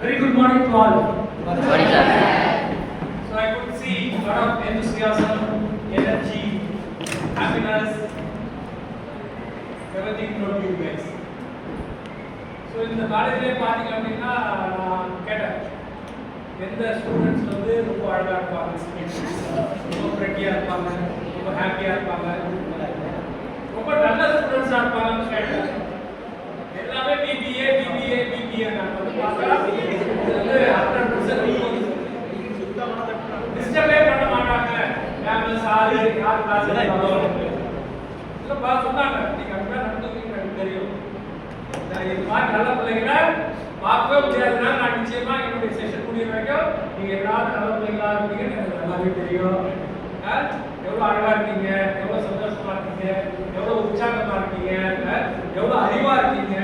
Very good morning to all. Good morning, sir. So I could see a lot of enthusiasm, energy, happiness, everything from you guys. So in the college party அப்படினா நான் கேட்டேன் எந்த students வந்து ரொம்ப அழகா இருப்பாங்க, ரொம்ப ஃப்ரெண்ட்லியா இருப்பாங்க, ரொம்ப ஹாப்பியா இருப்பாங்க, ரொம்ப நல்ல ஸ்டூடண்ட்ஸா இருப்பாங்கன்னு கேட்டேன். எல்லாமே பிபிஏ நான் வந்து பார்த்தா இது வந்து 100% டிஸ்டர்பே பண்ண மாட்டாங்க. கேம்பஸ் ஆறு யார் கிளாஸ் எடுத்தாலும் இல்ல சொன்னாங்க, நீங்க அப்படியே நடந்துக்கிறீங்க எனக்கு தெரியும். இது மாதிரி நல்ல பிள்ளைங்களை பார்க்கவே முடியாதுன்னா நான் நிச்சயமா என்னுடைய செஷன் முடிய வரைக்கும் நீங்க எல்லாரும் நல்ல பிள்ளைங்களா இருப்பீங்கன்னு எனக்கு நல்லாவே தெரியும். எவ்வளவு அழகா இருக்கீங்க, எவ்வளவு சந்தோஷமா இருக்கீங்க, எவ்வளவு உற்சாகமா இருக்கீங்க, எவ்வளவு அறிவா இருக்கீங்க,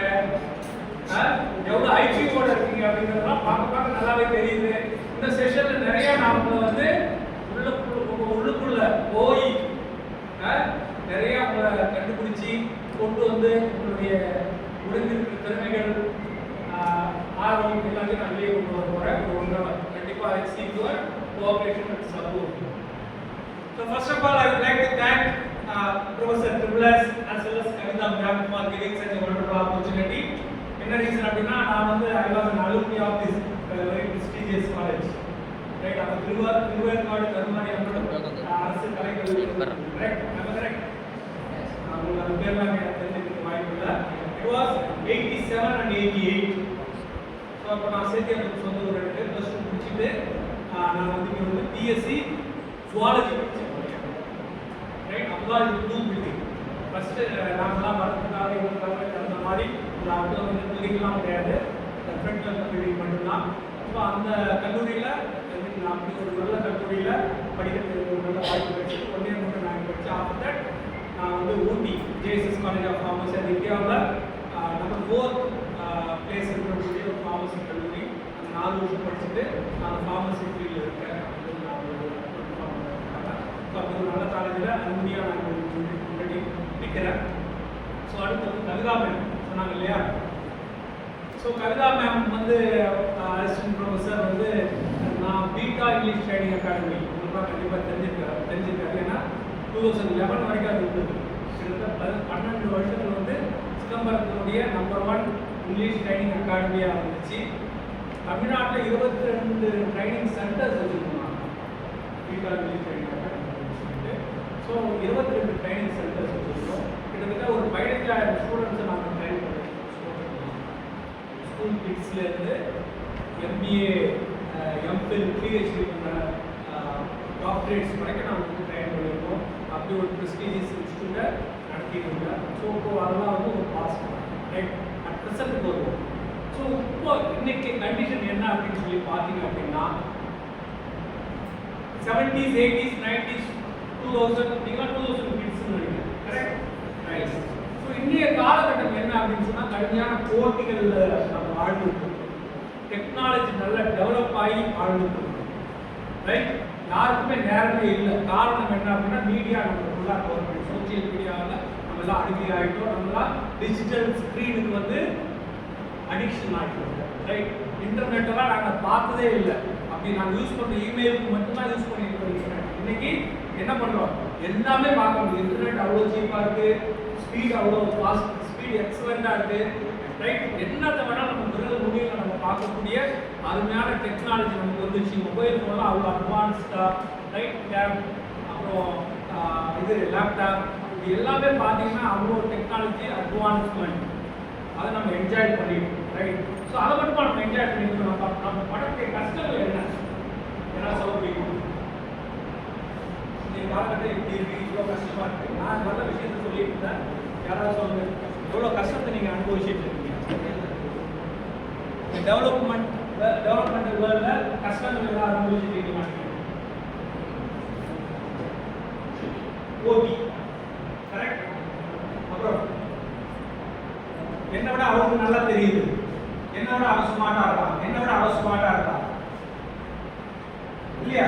எவ்வளவு ஐக்கியோட இருக்கீங்க அப்படிங்கிறதெல்லாம் பார்க்க நல்லாவே தெரியுது. இந்த செஷன்ல நிறைய நாம வந்து உள்ளுக்குள்ள போய் நிறைய உங்களை கண்டுபிடிச்சி கொண்டு வந்து உங்களுடைய உடஞ்சிருக்கிற திறமைகள் ஆர்வம் எல்லாத்தையும் நான் வெளியே கொண்டு வர போறேன். கண்டிப்பா I seek your cooperation and support. So first of all, I would like to thank Professor Tribulus as well as Kavita Ma'am for giving such a wonderful opportunity. என்ன ரீசன் அப்படின்னா நான் வந்து I was an alumni of this very prestigious college. Right, அப்ப திருவேற்காடு கருமாரி அரசு கலைக்கல்லூரி correct? Am I correct? உங்களுக்கு அந்த பேர்லாம் எனக்கு தெரிஞ்சுக்க வாய்ப்பு இல்லை. It was 87 and 88. ஸோ அப்போ நான் சேர்த்து சொந்த ஒரு ப்ளஸ் டூ முடிச்சுட்டு நான் வந்து இங்கே வந்து பிஎஸ்சி ஜுவாலஜி படித்தேன். ரைட், அப்போதான் இது டூ பில்டிங் ஃபஸ்ட்டு நாங்களாம் வரதுக்காக இவங்களுக்காக அந்த மாதிரி ஒரு அப்போ வந்து பில்டிங்லாம் கிடையாது, ஃப்ரண்ட் வந்து பில்டிங் மட்டும்தான். ஸோ அந்த கல்லூரியில் நான் அப்படி ஒரு நல்ல கல்லூரியில் படிக்கிறதுக்கு ஒரு நல்ல வாய்ப்பு கிடைச்சி 1 year மட்டும் நான் படித்தேன். ஆஃப்டர் தட் நான் வந்து ஊட்டி ஜேஎஸ்எஸ் காலேஜ் ஆஃப் ஃபார்மசி அது இந்தியாவில் நம்பர் 4 பிளேஸ் இருக்கக்கூடிய ஒரு ஃபார்மசி கல்லூரி. அந்த 4 வருஷம் படிச்சுட்டு நான் ஃபார்மசி ஃபீல்டில் இருக்கேன். ஸோ அப்படி ஒரு நல்ல காலேஜில் அனுமதியாக நான் முன்னாடி நிற்கிறேன். ஸோ அடுத்து வந்து கவிதா மேம் சொன்னாங்க இல்லையா. ஸோ கவிதா மேம் வந்து அசிஸ்டன்ட் ப்ரொஃபஸர் வந்து நான் பீட்டா இங்கிலீஷ் ட்ரைனிங் அகாடமி உங்களுக்குலாம் கண்டிப்பாக தெரிஞ்சிருக்காரு. ஏன்னா 2011 வரைக்கும் அது இருந்தது. கிட்டத்தட்ட 12 வருஷத்தில் வந்து சிதம்பரத்தினுடைய நம்பர் 1 இங்கிலீஷ் ட்ரைனிங் அகாடமியாக இருந்துச்சு. தமிழ்நாட்டில் 22 ட்ரைனிங் சென்டர்ஸ் வச்சுருந்தாங்க பீட்டா இங்கிலீஷ் ட்ரைனிங் அகாடமி சொல்லிட்டு. ஸோ 22 ட்ரைனிங் சென்டர்ஸ் வச்சுருக்கோம். கிட்டத்தட்ட ஒரு 15,000 ஸ்டூடெண்ட்ஸை நாங்கள் ட்ரைன் பண்ணியிருக்கோம். ஸ்கூல் கிட்ஸ்லேருந்து எம்பிஏ, எம்ஃபில், பிஹெச்டி பண்ண டாக்டரேட்ஸ் வரைக்கும் நாங்கள் வந்து ட்ரைன் பண்ணியிருக்கோம். அப்படி ஒரு ப்ரெஸ்டீஜியஸ் இன்ஸ்டியூட்டை நடத்திட்டு. ஸோ இப்போ அதெல்லாம் வந்து ஒரு பாஸ்ட் ரைட் அட் ப்ரெசென்ட் வருவோம். ஸோ இப்போ இன்னைக்கு கண்டிஷன் என்ன அப்படின்னு சொல்லி பார்த்தீங்க அப்படின்னா 70s, 80s, 90s, 2000 நீங்களாம் 2000 கிட்ஸ்ன்னு நினைக்கிறேன். Correct, right. ஸோ இன்றைய காலகட்டம் என்ன அப்படின்னு சொன்னால் கடுமையான போட்டிகளில் நம்ம வாழ்ந்துட்டு, டெக்னாலஜி நல்லா டெவலப் ஆகி வாழ்ந்துட்டு ரைட். யாருக்குமே நேரமே இல்லை. காரணம் என்ன அப்படின்னா மீடியா நம்ம ஃபுல்லாக கவர்மெண்ட் சோசியல் மீடியாவில் நம்ம எல்லாம் அடிக்ட் ஆகிட்டோம். நம்மளாம் டிஜிட்டல் ஸ்க்ரீனுக்கு வந்து அடிக்ஷன் ஆகிட்டோம். ரைட், இன்டர்நெட்டெல்லாம் நாங்கள் பார்த்ததே இல்லை. அப்படி நாங்கள் யூஸ் பண்ணுற இமெயிலுக்கு மட்டும்தான் யூஸ் பண்ணியிருக்கோம். இன்னைக்கு என்ன பண்ணுறோம், எல்லாமே பார்க்க முடியும். இன்டர்நெட் அவ்வளோ சீப்பாக இருக்குது, ஸ்பீட் அவ்வளோ ஃபாஸ்ட், ஸ்பீட் எக்ஸலண்ட்டாக இருக்குது. ரைட், என்னத்தை வேணால் நம்ம விரல் முடிவில் நம்ம பார்க்கக்கூடிய அருமையான டெக்னாலஜி நமக்கு வந்துச்சு. மொபைல் ஃபோன்லாம் அவ்வளோ அட்வான்ஸ்டாக ரைட், டேப் அப்புறம் இது லேப்டாப் இது எல்லாமே பார்த்தீங்கன்னா அவ்வளோ டெக்னாலஜி அட்வான்ஸ்மெண்ட். அதை நம்ம என்ஜாய் பண்ணிட்டோம். ரைட், ஸோ அதை மட்டும் நம்ம என்ஜாய் பண்ணிட்டோம். நம்ம படக்கூடிய கஷ்டங்கள் என்ன என்ன சொல்ல முடியும். இந்த காலகட்டம் இப்படி இருக்கு, இவ்வளோ கஷ்டமாக இருக்குது. நான் நல்ல விஷயத்த சொல்லிட்டு இருந்தேன். யாராவது சொல்லுங்கள் எவ்வளோ கஷ்டத்தை நீங்கள் அனுபவிச்சுட்டு இருக்கீங்க. டெவலப்மெண்ட் டெவலப்மெண்ட் வேர்ல்ட்ல கஷ்டங்கள் எல்லாம் அனுபவிச்சுட்டு மாட்டீங்க. OP correct. அப்புறம் என்ன விட அவனுக்கு நல்லா தெரியுது, என்ன விட அவன் ஸ்மார்ட்டா இருக்கான், என்ன விட அவன் ஸ்மார்ட்டா இருக்கான் இல்லையா?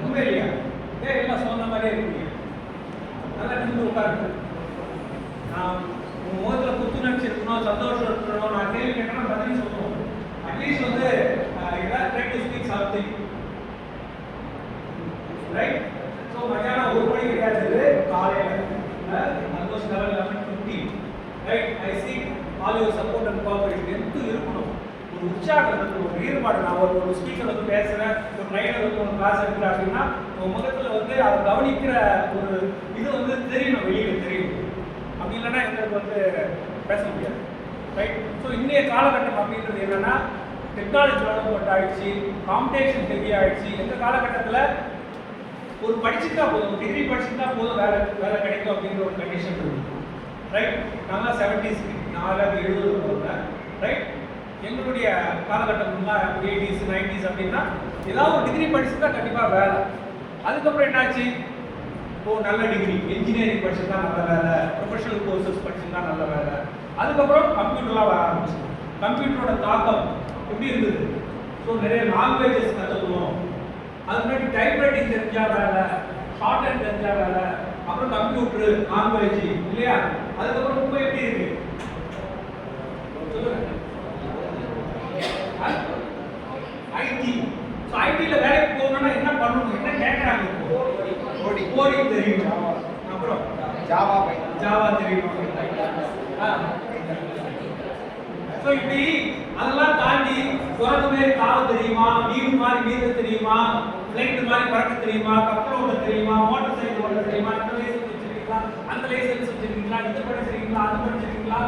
உண்மை இல்லையா? எல்லாம் சொன்ன மாதிரியே இருக்கீங்க. நல்லா நின்று உட்காருங்க. நான் உங்க முகத்துல புத்துணர்ச்சி இருக்கணும், சந்தோஷம் இருக்கணும். நான் கேள்வி கேட்டேன்னா பதில் சொல்லணும். அட்லீஸ்ட் வந்து ஏதாவது try to speak something right. So மத்தியானம் 1 மணி கிடையாது, காலையில் almost 11:50 right. I see all your support and cooperation. எதுவும் இருக்கணும், ஒரு உற்சாகம் இருக்கணும், ஒரு ஈடுபாடு. நான் ஒரு ஸ்பீக்கர் வந்து பேசுகிறேன், ஒரு ட்ரைனர் வந்து ஒரு கிளாஸ் எடுக்கிறேன் அப்படின்னா உங்கள் முகத்தில் வந்து அதை கவனிக்கிற ஒரு இது வந்து தெரியணும், வெளியில் தெரியணும். அப்படி இல்லைன்னா எங்களுக்கு வந்து பேச முடியாது ரைட். ஸோ இன்றைய காலகட்டம் அப்படின்றது என்னென்னா டெக்னாலஜி டெவலப்மெண்ட் ஆகிடுச்சு, காம்படிஷன் ஹெவி ஆகிடுச்சு. எங்கள் காலகட்டத்தில் ஒரு படிச்சுட்டா போதும், டிகிரி படிச்சுட்டா போதும், வேலை கிடைக்கும் அப்படிங்கிற ஒரு கண்டிஷன் இருக்குது ரைட். நாங்கள் 70s 1970 ரைட். எங்களுடைய காலகட்டம்லாம் 80s 90s அப்படின்னா ஏதாவது ஒரு டிகிரி படிச்சுட்டா கண்டிப்பாக வேலை. அதுக்கப்புறம் என்னாச்சு, நல்ல டிகிரி இன்ஜினியரிங் படிச்சுட்டா நல்ல வேலை, ப்ரொஃபஷனல் கோர்சஸ் படிச்சுட்டா நல்ல வேலை. அதுக்கப்புறம் கம்ப்யூட்டர்லாம் வர ஆரம்பிச்சு. கம்ப்யூட்டரோட தாக்கம் எப்படி இருந்தது? ஸோ நிறைய லாங்குவேஜஸ் கற்றுக்கணும். அதுக்கு முன்னாடி டைப்ரைட்டிங் தெரிஞ்சா வேலை, ஷார்ட் ஹேண்ட் தெரிஞ்சா வேலை, அப்புறம் கம்ப்யூட்டர் லாங்குவேஜ் இல்லையா? அதுக்கப்புறம் இப்போ எப்படி இருக்கு சொல்லுங்க, ஐடி. ஸோ ஐடியில் வேலைக்கு போகணும்னா என்ன பண்ணணும், என்ன கேட்குறாங்க? கோடிங் தெரியும், அப்புறம் ஜாவா தெரியும். ஸோ இப்படி அதெல்லாம் தாண்டி குரங்கு மாதிரி தாவ தெரியுமா, மீன் மாதிரி மீத தெரியுமா, பிளைட் மாதிரி பறக்க தெரியுமா, கப்பல் ஓட்ட தெரியுமா, மோட்டார் சைக்கிள் ஓட்ட தெரியுமா, இந்த லைசன்ஸ் வச்சிருக்கீங்களா, அந்த லைசன்ஸ் வச்சிருக்கீங்களா, இது படிச்சிருக்கீங்களா, அது படிச்சிருக்கீங்களா,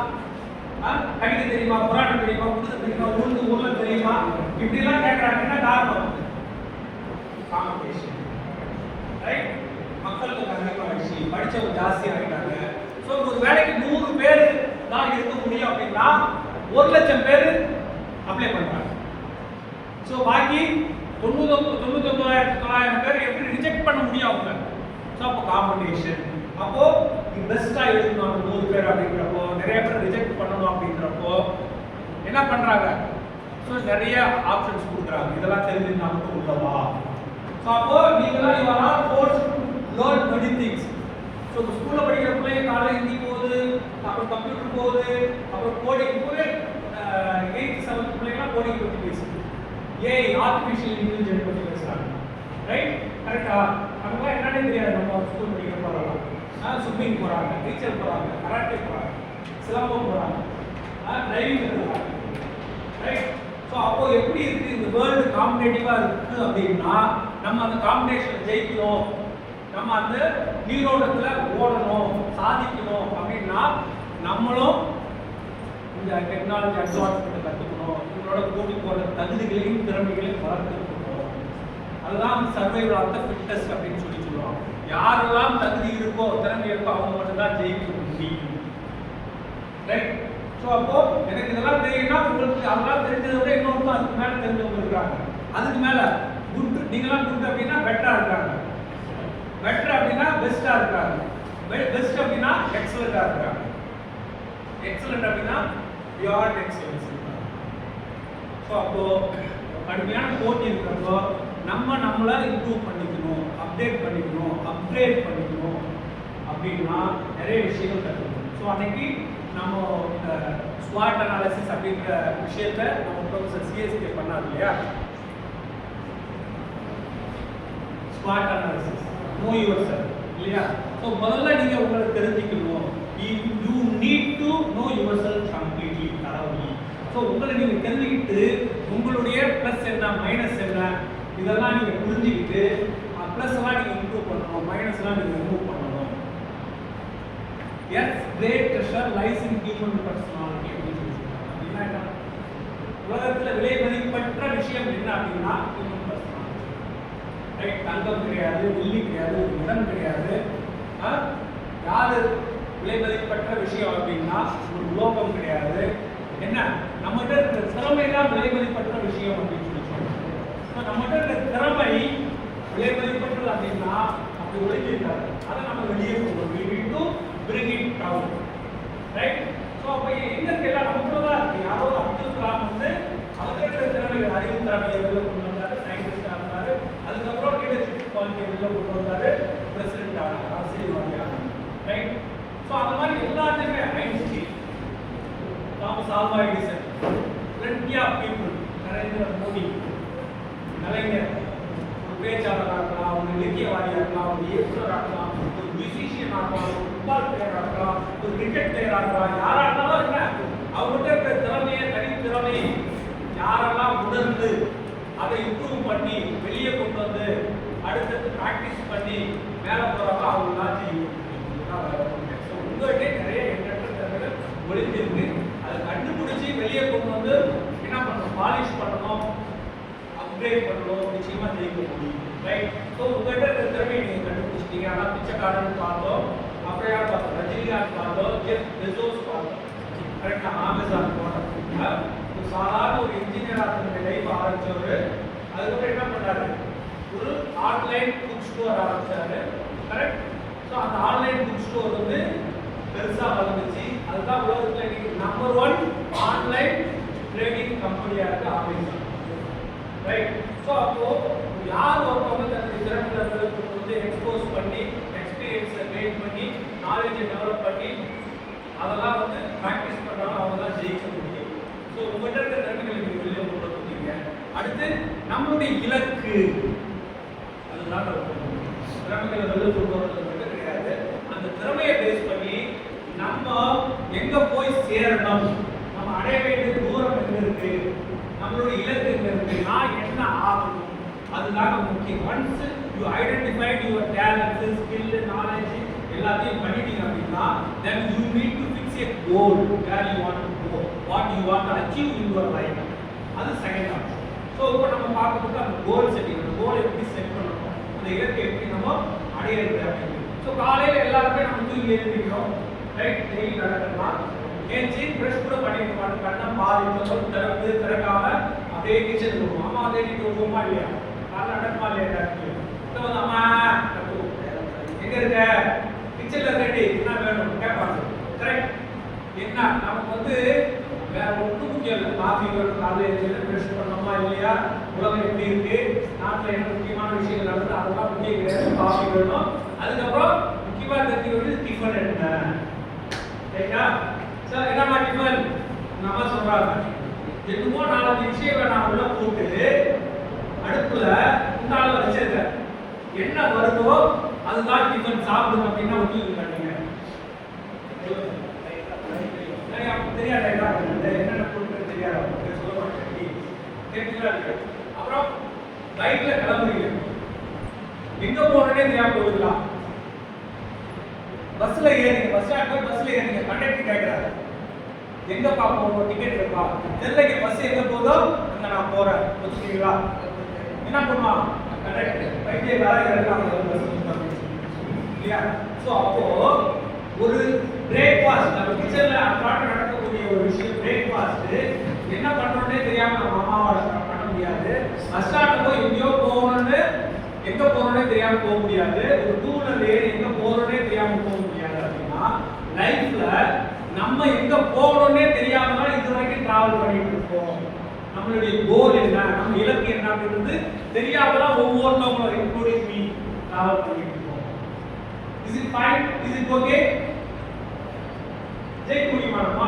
கணித தெரியுமா, புராணம் தெரியுமா, புத்தகம் தெரியுமா, ஊர்ல தெரியுமா, இப்படிலாம் கேட்கறாங்க. என்ன காரணம்? Competition right. மக்களுக்கு அதிகமாகிடுச்சு, படிச்சவங்க ஜாஸ்தி ஆகிட்டாங்க. ஸோ ஒரு வேலைக்கு 100 பேர் தான் இருக்க முடியும் அப்படின்னா 1,00,000 பேர் அப்ளை பண்றாங்க. ஸோ பாக்கி 99,900 பேர் எப்படி ரிஜெக்ட் பண்ண முடியும் அவங்க? ஸோ அப்போ காம்படிஷன். அப்போ பெஸ்டா எடுக்கணும் அந்த 100 பேர் அப்படிங்கிறப்போ, நிறைய பேர் ரிஜெக்ட் பண்ணணும் அப்படிங்கிறப்போ என்ன பண்றாங்க? ஸோ நிறைய ஆப்ஷன்ஸ் கொடுக்குறாங்க. இதெல்லாம் தெரிஞ்சுன்னா மட்டும் உள்ளவா? ஸோ அப்போ நீங்களாம் you are not forced to learn many things. So ஸ்கூலில் படிக்கிற பிள்ளைங்க காலேஜ் ஹிந்தி போகுது, அப்புறம் கம்ப்யூட்டர் போகுது, அப்புறம் கோடிங் போகுது. 8th 7th பிள்ளைங்களாம் கோடிங் பற்றி பேசுது, ஏஐ ஆர்டிஃபிஷியல் இன்டெலிஜென்ஸ் பற்றி பேசுகிறாங்க ரைட். கரெக்டா? நமக்குலாம் என்னன்னே தெரியாது. நம்ம ஸ்கூல் படிக்கிற போகிறோம், ஸ்விம்மிங் போகிறாங்க, நீச்சல் போகிறாங்க, கராட்டே போகிறாங்க, சிலம்பம் போகிறாங்க, டிரைவிங் கற்றுக்கிறாங்க ரைட். ஸோ அப்போ எப்படி இருக்குது இந்த வேர்ல்டு காம்படேட்டிவாக இருக்குது அப்படின்னா நம்ம அந்த காம்படிஷனை ஜெயிக்கணும், நம்ம அந்த நீரோட்டத்தில் ஓடணும், சாதிக்கணும் அப்படின்னா நம்மளும் இந்த டெக்னாலஜி அட்வான்ஸ்மெண்ட்டை கற்றுக்கணும், இவங்களோட போட்டி போடுற தகுதிகளையும் திறமைகளையும் வளர்த்துக்கணும். அதுதான் சர்வைவல் ஆஃப் த ஃபிட்டஸ்ட் அப்படின்னு சொல்லுவாங்க. யாரெல்லாம் தகுதி இருக்கோ திறமை இருக்கோ அவங்க மட்டும்தான் ஜெயிக்க முடியும் ரைட். ஸோ அப்போ எனக்கு இதெல்லாம் தெரியும்னா உங்களுக்கு அதெல்லாம் தெரிஞ்சதை விட இன்னொருக்கும் அதுக்கு மேலே தெரிஞ்சவங்க இருக்காங்க. அதுக்கு மேலே குட், நீங்களாம் குட் அப்படின்னா பெட்டராக இருக்காங்க, பெட்டர் அப்படின்னா பெஸ்ட்டாக இருக்காங்க, பெஸ்ட் அப்படின்னா எக்ஸலண்ட்டாக இருக்காங்க, எக்ஸலண்ட் அப்படின்னா பியாண்ட் எக்ஸலன்ஸ் இருக்காங்க. ஸோ அப்போ கடுமையான போட்டி இருக்கிறப்போ நம்மளை இம்ப்ரூவ் பண்ணிக்கணும், அப்டேட் பண்ணிக்கணும், அப்கிரேட் பண்ணிக்கணும் அப்படின்னா நிறைய விஷயங்கள் கற்றுக்கணும். ஸோ அன்னைக்கு நம்ம ஸ்வாட் அனாலிசிஸ் அப்படிங்கிற விஷயத்த நம்ம ப்ரொஃபஸர் சிஎஸ்கே பண்ணார் இல்லையா? ஸ்வாட் அனாலிசிஸ், நோ யுவர் செல்ஃப் இல்லையா? ஸோ முதல்ல நீங்கள் உங்களை தெரிஞ்சுக்கணும். You need to know your self completely, thoroughly. So உங்களை நீங்கள் தெரிஞ்சுக்கிட்டு உங்களுடைய ப்ளஸ் என்ன மைனஸ் என்ன இதெல்லாம் நீங்கள் புரிஞ்சுக்கிட்டு ப்ளஸ் எல்லாம் நீங்கள் இம்ப்ரூவ் பண்ணணும், மைனஸ் எல்லாம் நீங்கள் ரிமூவ் பண்ணணும். Yes, great treasure lies in human personality. அப்படின்னா என்ன? உலகத்தில் விலை மதிப்பற்ற விஷயம் என்ன அப்படின்னா human personality. ரைட். தங்கம் கிடையாது, வெள்ளி கிடையாது, ஒரு இடம் கிடையாது. யாரு விலை மதிப்பற்ற விஷயம் அப்படின்னா ஒரு உலோகம் கிடையாது, என்ன நம்மகிட்ட இருக்கிற திறமை தான் விலை மதிப்பற்ற விஷயம் அப்படின்னு சொல்லி சொல்றோம். நம்மகிட்ட இருக்கிற திறமை விலை மதிப்பற்றது அப்படின்னா அப்படி ஒழிஞ்சிருக்காரு. அதை நம்ம வெளியே கொண்டு வீட்டும் bring it down, right? So அப்போ எங்க எல்லாம் நமக்குள்ள தான் இருக்கு. யாரோ அப்துல் கலாம் வந்து அவருக்கு இருக்கிற திறமைகள் அறிவு திறமையை வெளியே கொண்டு வந்தாரு, சயின்டிஸ்டா இருந்தாரு. அதுக்கப்புறம் லீடர்ஷிப் குவாலிட்டியை வெளியே கொண்டு வந்தாரு, பிரசிடென்ட் ஆனார், அரசியல்வாதியாக, ரைட்? ஸோ அந்த மாதிரி எல்லாத்தையுமே Einstein, Thomas Alva Edison, plenty of people, Narendra Modi, Kalaignar, ஒரு பேச்சாளராக இருக்கலாம், ஒரு இலக்கியவாதியாக இருக்கலாம், ஒரு இயக்குநராக இருக்கலாம், ஒரு மியூசிஷியனாக இருக்கலாம், ஒரு ஃபுட்பால் பிளேயராக இருக்கலாம், ஒரு கிரிக்கெட் பிளேயராக இருக்கலாம், யாராக இருந்தாலும் என்ன அவங்ககிட்ட இருக்கிற திறமையை தனித்திறமையை யாரெல்லாம் உணர்ந்து அதை இம்ப்ரூவ் பண்ணி வெளியே கொண்டு வந்து அடுத்தடுத்து ப்ராக்டிஸ் பண்ணி மேலே போகிறாங்களோ அவங்களாம் ஜெயிக்கும். உங்கள்கிட்ட நிறைய எண்ணற்ற திறமைகள் ஒழிஞ்சிருக்கு. அதை கண்டுபிடிச்சி வெளியே கொண்டு வந்து என்ன பண்ணணும், பாலிஷ் பண்ணணும், அப்கிரேட் பண்ணணும், நிச்சயமா ஜெயிக்க முடியும், ரைட்? ஸோ உங்கள்கிட்ட இருக்கிற திறமையை நீங்கள் கண்டுபிடிச்சிட்டீங்க. ஆனால் பிச்சைக்காரன் பார்த்தோம், அப்புறம் யார் பார்த்தோம், ரஜினிகாந்த் பார்த்தோம், ஜெஃப் பெசோஸ் பார்த்தோம், கரெக்டாக அமேசான் போனோம். சாதாரண ஒரு இன்ஜினியராக தன்னுடைய லைஃப் ஆரம்பிச்சவர் அதுக்கப்புறம் என்ன பண்ணாரு, ஒரு ஆன்லைன் புக் ஸ்டோர் ஆரம்பிச்சாரு, கரெக்ட்? ஸோ அந்த ஆன்லைன் புக் ஸ்டோர் வந்து பெருசாக வளர்ந்துச்சு. அதுதான் உலகத்தில் இன்னைக்கு நம்பர் 1 ஆன்லைன் ட்ரேடிங் கம்பெனியாக இருக்கு அமேசான், ரைட்? ஸோ அப்போ யார் ஒருத்தவங்க தன்னுடைய திறமைகளை வந்து எக்ஸ்போஸ் பண்ணி எக்ஸ்பீரியன்ஸை கெயின் பண்ணி நாலேஜை டெவலப் பண்ணி அதெல்லாம் வந்து ப்ராக்டிஸ் பண்ணுறாங்க, அவங்க தான் ஜெயிக்க முடியும். ஸோ உங்கள்கிட்ட இருக்கிற திறமைகளை நீங்கள் வெளியே கொண்டு வந்துட்டீங்க. அடுத்து நம்மளுடைய இலக்கு, அதுதான் திறமைகளை வெளியே கொண்டு வரது மட்டும் கிடையாது. அந்த திறமையை பேஸ் பண்ணி நம்ம எங்க போய் சேரணும், நம்ம அடைய வேண்டிய தூரம் எங்க இருக்கு, நம்மளுடைய இலக்கு எங்க இருக்கு, நான் என்ன ஆகணும், அதுதான் முக்கியம். Once you identified your talent, skill, knowledge எல்லாத்தையும் பண்ணிட்டீங்க அப்படின்னா then you need to fix a goal where you want to go, what you want to achieve in your life. அது செகண்ட் ஆப்ஷன். ஸோ இப்போ நம்ம பார்க்கறது அந்த கோல் செட்டிங், அந்த கோல் எப்படி செட் பண்ணணும், அந்த இலக்கை எப்படி நம்ம அடையிறது அப்படின்னு. ஸோ காலையில் எல்லாருமே நம்ம தூங்கி எழுந்திருக்கிறோம், ரைட்? டெய்லி நடக்கலாம், ஏஞ்சி ப்ரெஷ் கூட பண்ணிட்டு மாட்டோம், கண்ணை பாதி திறக்காம அப்படியே கிச்சன் போடுவோம். அம்மா அதே நீங்க போமா இல்லையா, காலை நடக்குமா இல்லையா, இப்போ வந்து அம்மா எங்க இருக்க, கிச்சன்ல ரெடி என்ன வேணும் கேட்பாங்க, கரெக்ட்? என்ன நமக்கு வந்து வேற ஒன்றும் முக்கியம் இல்லை, காஃபி வேணும், காலையில் ப்ரெஷ் பண்ணோமா இல்லையா, உலகம் எப்படி இருக்கு, நாட்டில் என்ன முக்கியமான விஷயங்கள் நடக்குது, அதெல்லாம் முக்கியம் கிடையாது, காஃபி வேணும். அதுக்கப்புறம் முக்கியமாக தெரிஞ்சு வந்து டிஃபன் என்ன, ரைட்டா? சார் என்னம்மா டிஃபன், நம்ம சொல்றாங்க என்னமோ 4 விஷயம் நான் உள்ள போட்டு அடுப்புல உண்டால வச்சிருக்கேன், என்ன வருதோ அதுதான் டிஃபன் சாப்பிடுங்க அப்படின்னா ஒத்துக்கிட்டு காட்டுங்க. தெரியாது என்னென்ன பொருட்கள் தெரியாது, சொல்ல மாட்டேன், கேட்டுங்களா இருக்கு. அப்புறம் பைக்ல கிளம்புறீங்க, எங்க போறேன்னே தெரியாம போயிடலாம். பஸ்ல ஏறீங்க, பஸ் ஸ்டாண்ட் போய் பஸ்ல ஏறீங்க, கண்டக்டர் கேட்கறாரு எங்க போகணும், டிக்கெட் இருக்கா, தெரியல, பஸ் எங்க போதோ அங்க நான் போறேன், ஒத்துக்கிறீங்களா? என்ன பண்ணுவான் கண்டக்டர், பைக்கே வேற இறக்காம இல்லையா? ஸோ அப்போ ஒரு பிரேக்ஃபாஸ்ட் நம்ம கிச்சன்ல அன்றாடம் நடக்கக்கூடிய ஒரு விஷயம், பிரேக்ஃபாஸ்ட் என்ன பண்றோம்னே தெரியாம நம்ம அம்மாவால பண்ண முடியாது. பஸ் ஸ்டாண்ட் போய் எங்கேயோ போகணும்னு எங்க போறோம்னே தெரியாம போக முடியாது, ஒரு டூலர்ல ஏறி எங்க போறோம்னே தெரியாம போக முடியாது. அப்படின்னா லைஃப்ல நம்ம எங்க போகணும்னே தெரியாம தான் இது வரைக்கும் டிராவல் பண்ணிட்டு இருக்கோம். நம்மளுடைய கோல் என்ன, நம்ம இலக்கு என்ன அப்படின்றது தெரியாம தான் ஒவ்வொருத்தவங்களும் இன்க்ளூடிங் மீ டிராவல் பண்ணிட்டு இருக்கோம். Is it fine, is it okay? ஜெயிக்க முடியுமாமா?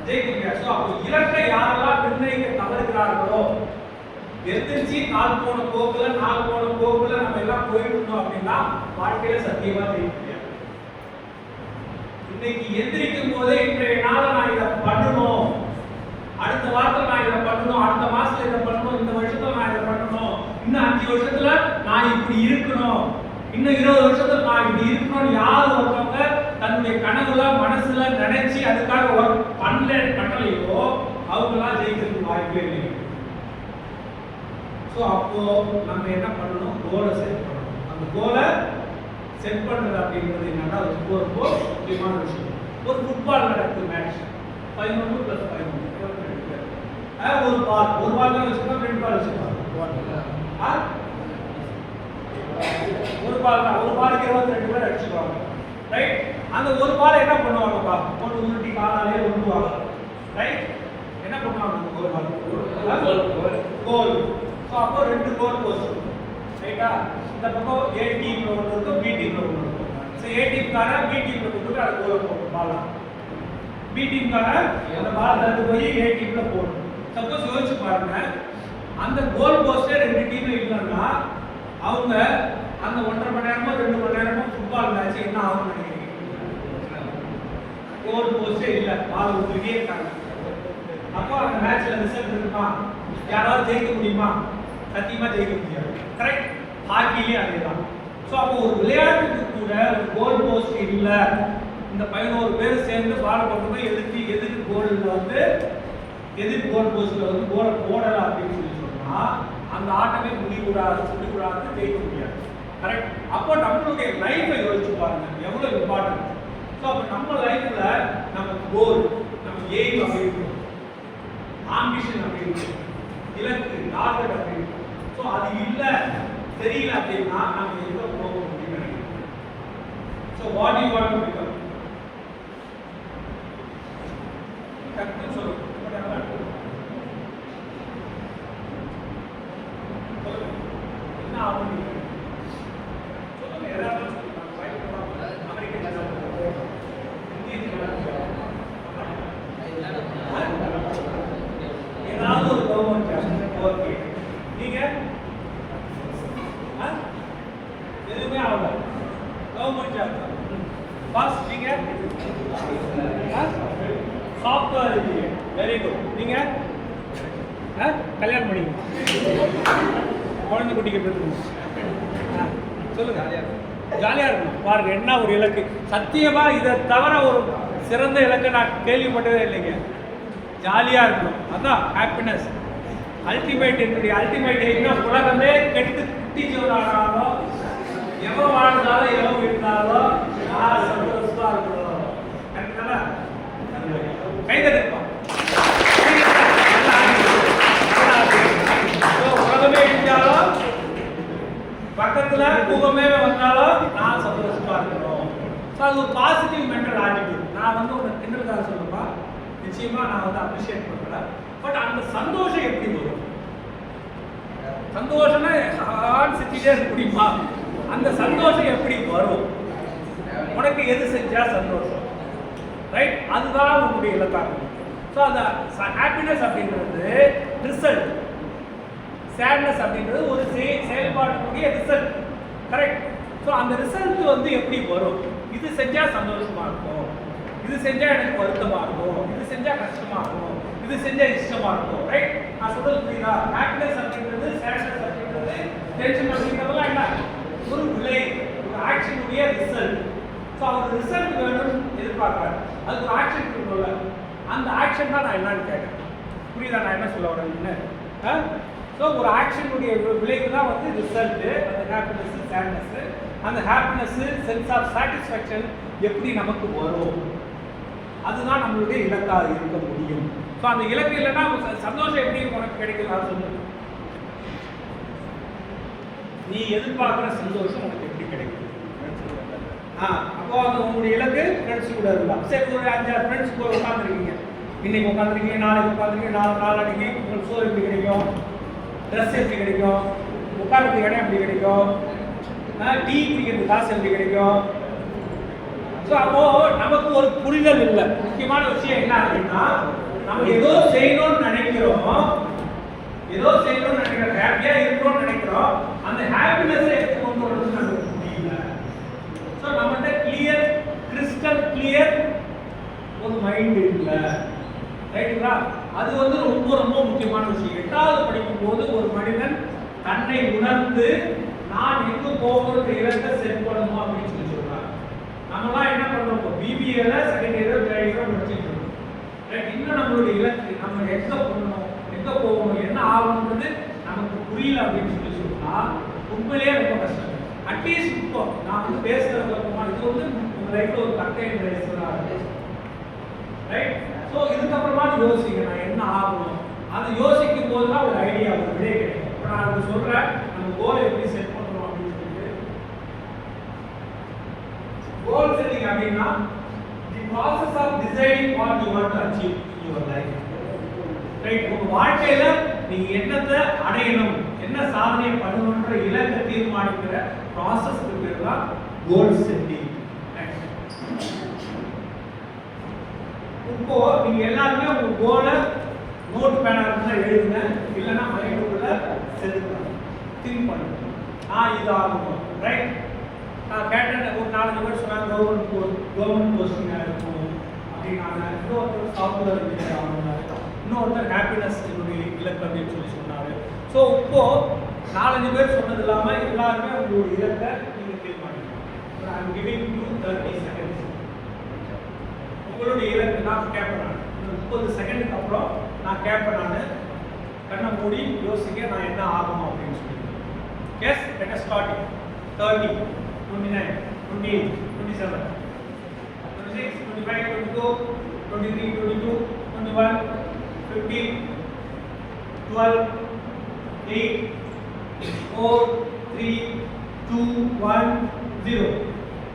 ஜெயிக்க முடியாது. ஸோ அப்போ இலக்கை யாரெல்லாம் நிர்ணயிக்க தவறுகிறார்களோ, எதிர்ச்சி கால் போன போக்குல நம்ம எல்லாம் போயிட்டு இருந்தோம் அப்படின்னா வாழ்க்கையில சத்தியமா ஜெயிக்க முடியாது. இன்னைக்கு எந்திரிக்கும் போதே இன்றைய நாளை நான் இதை பண்ணணும், அடுத்த வாரத்தில் நான் இதை பண்ணணும், அடுத்த மாசத்துல இதை பண்ணணும், இந்த வருஷத்துல நான் இதை பண்ணணும், இன்னும் 5 வருஷத்துல நான் இப்படி இருக்கணும், இன்னும் 20 வருஷத்துல நான் இப்படி இருக்கணும்னு யார் ஒருத்தவங்க தன்னுடைய கனவுல மனசுல நினைச்சு அதுக்காக ஒர்க் பண்ணலையோ அவங்களாம் ஜெயிக்கிறதுக்கு வாய்ப்பே இல்லை. ஸோ அப்போ நம்ம என்ன பண்ணணும், கோலை செட் பண்ணணும். அந்த கோலை செட் பண்றது அப்படிங்கிறது என்னன்னா ரொம்ப ரொம்ப முக்கியமான விஷயம். ஒரு ஃபுட்பால் நடக்குது மேட்ச், 11 + 11 22 ஒரு பால் தான் வச்சுக்கலாம், 2 பால் வச்சுக்கலாம். ஒரு பாலுக்கு 22 பேர் அடிச்சுக்குவாங்க. ரைட்? அந்த ஒரு பாலை என்ன பண்ணுவாங்கப்பா? போட்டு உருட்டி காலாலே உருட்டுவாங்க. ரைட்? என்ன பண்ணுவாங்க அந்த ஒரு பால்? கோல். ஸோ அப்போ 2 கோல் போச்சு. ரைட்டா? இந்த பக்கம் A டீம்ல ஒன்று இருக்கும், B டீம்ல ஒன்று இருக்கும். ஸோ A டீம்கார B டீம்ல கொடுத்துட்டு அது கோல் போடும் பால். B டீம்கார அந்த பால் தள்ளி போய் A டீம்ல போடும். சப்போஸ் யோசிச்சு பாருங்க, அந்த கோல் போஸ்டே 2 டீம்ல இல்லைன்னா அவங்க அந்த 1.5 மணி நேரமோ 2 மணி நேரமோ ஃபுட்பால் மேட்ச் என்ன ஆகும்னு நினைக்கிறீங்க? கோல் போஸ்டே இல்லை, பால் ஊற்றிட்டே இருக்காங்க. அப்போ அந்த மேட்ச்ல ரிசல்ட் இருக்குமா? யாராவது ஜெயிக்க முடியுமா? சத்தியமா ஜெயிக்க முடியாது. கரெக்ட்? ஹாக்கிலே அதேதான். ஸோ அப்போ ஒரு விளையாட்டுக்கு கூட ஒரு கோல் போஸ்ட் இல்லை, இந்த 11 பேர் சேர்ந்து பால் போட்டு எதிர்த்து கோல்ல வந்து எதிர் கோல் போஸ்ட்ல வந்து கோலை போடலாம் அப்படின்னு சொன்னா அந்த ஆட்டமே முடிக்கூடாது ஜெயிக்க முடியாது. கரெக்ட்? அப்போ நம்மளுடைய லைஃபை யோசிச்சு பாருங்க எவ்வளவு இம்பார்ட்டன்ட். ஸோ அப்போ நம்ம லைஃப்ல நம்ம கோல், நம்ம எய்ம் அப்படி இருக்கும், ஆம்பிஷன் அப்படி இருக்கும், இலக்கு டார்கெட் அப்படி இருக்கும். ஸோ அது இல்லை தெரியல அப்படின்னா நம்ம எங்க போக முடியும்? So what you want to become? டக்குன்னு சொல்லுங்க. என்ன ஆகும்? சொல்லுங்க. ஏதாவது ஏதாவது ஒரு கவர்மெண்ட் ஓகே. நீங்க எதுவுமே ஆகல, கவர்மெண்ட் ஜாப் பாஸ். நீங்க சாஃப்ட்வேர் இன்ஜினியர், வெரி குட். நீங்க கல்யாணம் பண்ணி குழந்தை குட்டிக்கு பெற்றுக்கணும். சொல்லுங்க. ஜாலியா இருக்கணும். பாருங்க என்ன ஒரு இலக்கு. சத்தியமா இதை தவிர ஒரு சிறந்த இலக்கை நான் கேள்விப்பட்டதே இல்லைங்க. ஜாலியா இருக்கணும், அதான் ஹாப்பினஸ். அல்டிமேட் என்னுடைய அல்டிமேட் எய்ம்னா உலகமே கெட்டு குட்டி ஜீவனானாலும் எவன் வாழ்ந்தாலும் எவன் இருந்தாலும் நான் சந்தோஷமா இருக்கணும். கரெக்டானா? கைதட்டிருப்பான். உலகமே இருந்தாலும் பக்கத்துல பூகமே வந்தாலும் நான் சந்தோஷமா இருக்கணும். ஸோ அது ஒரு பாசிட்டிவ் மென்டல் ஆட்டிடியூட். நான் வந்து ஒரு கிண்டலுக்காக சொல்லுப்பா, நிச்சயமா நான் வந்து அப்ரிஷியேட் பண்றேன். பட் அந்த சந்தோஷம் எப்படி வரும்? சந்தோஷம்னா சிட்டிலே இருக்க முடியுமா? அந்த சந்தோஷம் எப்படி வரும்? உனக்கு எது செஞ்சா சந்தோஷம்? ரைட்? அதுதான் உங்களுடைய இலக்காக. ஸோ அந்த ஹாப்பினஸ் அப்படின்றது ரிசல்ட், சேட்னஸ் அப்படின்றது ஒரு செயல்பாட்டுடைய ரிசல்ட். கரெக்ட்? ஸோ அந்த ரிசல்ட் வந்து எப்படி வரும்? இது செஞ்சா சந்தோஷமா இருக்கும், இது செஞ்சா எனக்கு வருத்தமா இருக்கும், இது செஞ்சா கஷ்டமா இருக்கும், இது செஞ்சா இஷ்டமா இருக்கும். ரைட்? நான் சொல்றது புரியுதா? ஹாப்பினஸ் அப்படின்றது, சேட்னஸ் அப்படின்றது, டென்ஷன் அப்படின்றதெல்லாம் என்ன? ஒரு விலை, ஒரு ஆக்ஷனுடைய ரிசல்ட். ஸோ அவர் ரிசல்ட் வேணும்னு எதிர்பார்க்குறாரு, அதுக்கு ஒரு ஆக்ஷன் இருக்கும்ல, அந்த ஆக்ஷன் தான் நான் என்னன்னு கேட்குறேன். புரியுதா நான் என்ன சொல்ல வரேன்னு? ஸோ ஒரு ஆக்ஷனுடைய விளைவு தான் வந்து ரிசல்ட்டு. அந்த ஹாப்பினஸ், சேட்னஸ், அந்த ஹாப்பினஸ், சென்ஸ் ஆஃப் சாட்டிஸ்ஃபேக்ஷன் எப்படி நமக்கு வரும்? அதுதான் நம்மளுடைய இலக்காக இருக்க முடியும். ஸோ அந்த இலக்கு இல்லைன்னா சந்தோஷம் எப்படி உனக்கு கிடைக்கும்? நான் சொல்லுங்க. நீ எதிர்பார்க்குற சந்தோஷம் உனக்கு எப்படி கிடைக்கும்? அப்போ அது உங்களுடைய இலக்கு ஃப்ரெண்ட்ஸ் கூட இருக்கலாம். சரி, ஒரு 5-6 ஃப்ரெண்ட்ஸ் கூட உட்காந்துருக்கீங்க. இன்னைக்கு உட்காந்துருக்கீங்க, நாளைக்கு உட்காந்துருக்கீங்க, நாளைக்கு உங்களுக்கு சோறு எப்படி கிடைக்கும்? ட்ரெஸ் எப்படி கிடைக்கும்? உட்காரத்துக்கு இடம் எப்படி கிடைக்கும்? டீ குடிக்கிறது காசு எப்படி கிடைக்கும்? ஸோ அப்போ நமக்கு ஒரு புரிதல் இல்லை. முக்கியமான விஷயம் என்ன அப்படின்னா, நம்ம ஏதோ செய்யணும்னு நினைக்கிறோம், ஹாப்பியா இருக்கணும்னு நினைக்கிறோம். அந்த ஹாப்பினஸை எப்படி கொண்டு வரணும்னு நமக்கு முடியல. ஸோ நம்மகிட்ட கிறிஸ்டல் கிளியர் ஒரு மைண்ட் இல்லை. ரைட்டுங்களா? அது வந்து ரொம்ப ரொம்ப முக்கியமான விஷயம். 8வது படிக்கும் போது ஒரு மனிதன் தன்னை உணர்ந்து நான் எங்கு போகணுன்ற இலக்கை செட் பண்ணணும் அப்படின்னு சொல்லி சொல்றாங்க. நம்மலாம் என்ன பண்றோம்? பிபிஏல செகண்ட் இயர் தேர்ட் இயர் படிச்சுட்டு இருக்கோம். இன்னும் நம்மளுடைய இலக்கு, நம்ம எங்க போகணும், எங்க போகணும், என்ன ஆகணுன்றது நமக்கு புரியல அப்படின்னு சொல்லி சொன்னா உண்மையிலேயே ரொம்ப கஷ்டம். அட்லீஸ்ட் இப்போ நான் வந்து பேசுறது இது வந்து உங்க லைஃப்ல ஒரு கட்டை ரைட். ஸோ இதுக்கப்புறமா யோசிங்க நான் என்ன ஆகணும். அதை யோசிக்கும் போது தான் ஒரு ஐடியா ஒரு விடை கிடைக்கும். இப்போ நான் அதை சொல்கிறேன், நம்ம கோல் எப்படி செட் பண்ணுறோம் அப்படின்னு சொல்லிட்டு. கோல் செட்டிங் அப்படின்னா the process of deciding what you want to achieve in your life. Right, உங்க வாழ்க்கையில நீங்க என்னத்தை அடையணும், என்ன சாதனை பண்ணணும்ன்ற இலக்கை தீர்மானிக்கிற ப்ராசஸ்க்கு பேர் தான் கோல் செட்டிங். இப்போ நீங்க எல்லாருமே உங்க கோலை நோட் பேனா இருந்தா எழுதுங்க, இல்லைன்னா மைண்டுக்குள்ள செதுங்க, திங்க் பண்ணுங்க. இது ஆகணும். ரைட், நான் கேட்டேன் ஒரு 4 பேர் சொன்னாங்க கவர்மெண்ட் போஸ்டிங் இருக்கும் அப்படின்னாங்க, இன்னொருத்தர் சாஃப்ட்வேர் இன்ஜினியர் ஆகணும்னாரு, இன்னொருத்தர் ஹாப்பினஸ் என்னுடைய இலக்கு அப்படின்னு சொன்னாரு. ஸோ இப்போ 4 பேர் சொன்னது இல்லாமல் எல்லாருமே உங்களுடைய இலக்கை நீங்க தீர்மானிக்கணும். ஐ அம் கிவிங் யூ 30 செகண்ட்ஸ். உங்களுடைய இலக்கு நான் கேட்பேன், 30 செகண்டுக்கு அப்புறம் நான் கேட்பேன், நான் கண்ணை மூடி யோசிக்க நான் என்ன ஆகணும் அப்படின்னு சொல்லி. Yes, let us start. 30, 29, 28, 27, 26, 25, 22, 23, 22, 21, 15, 12, 8, 4, 3, 2, 1, 0.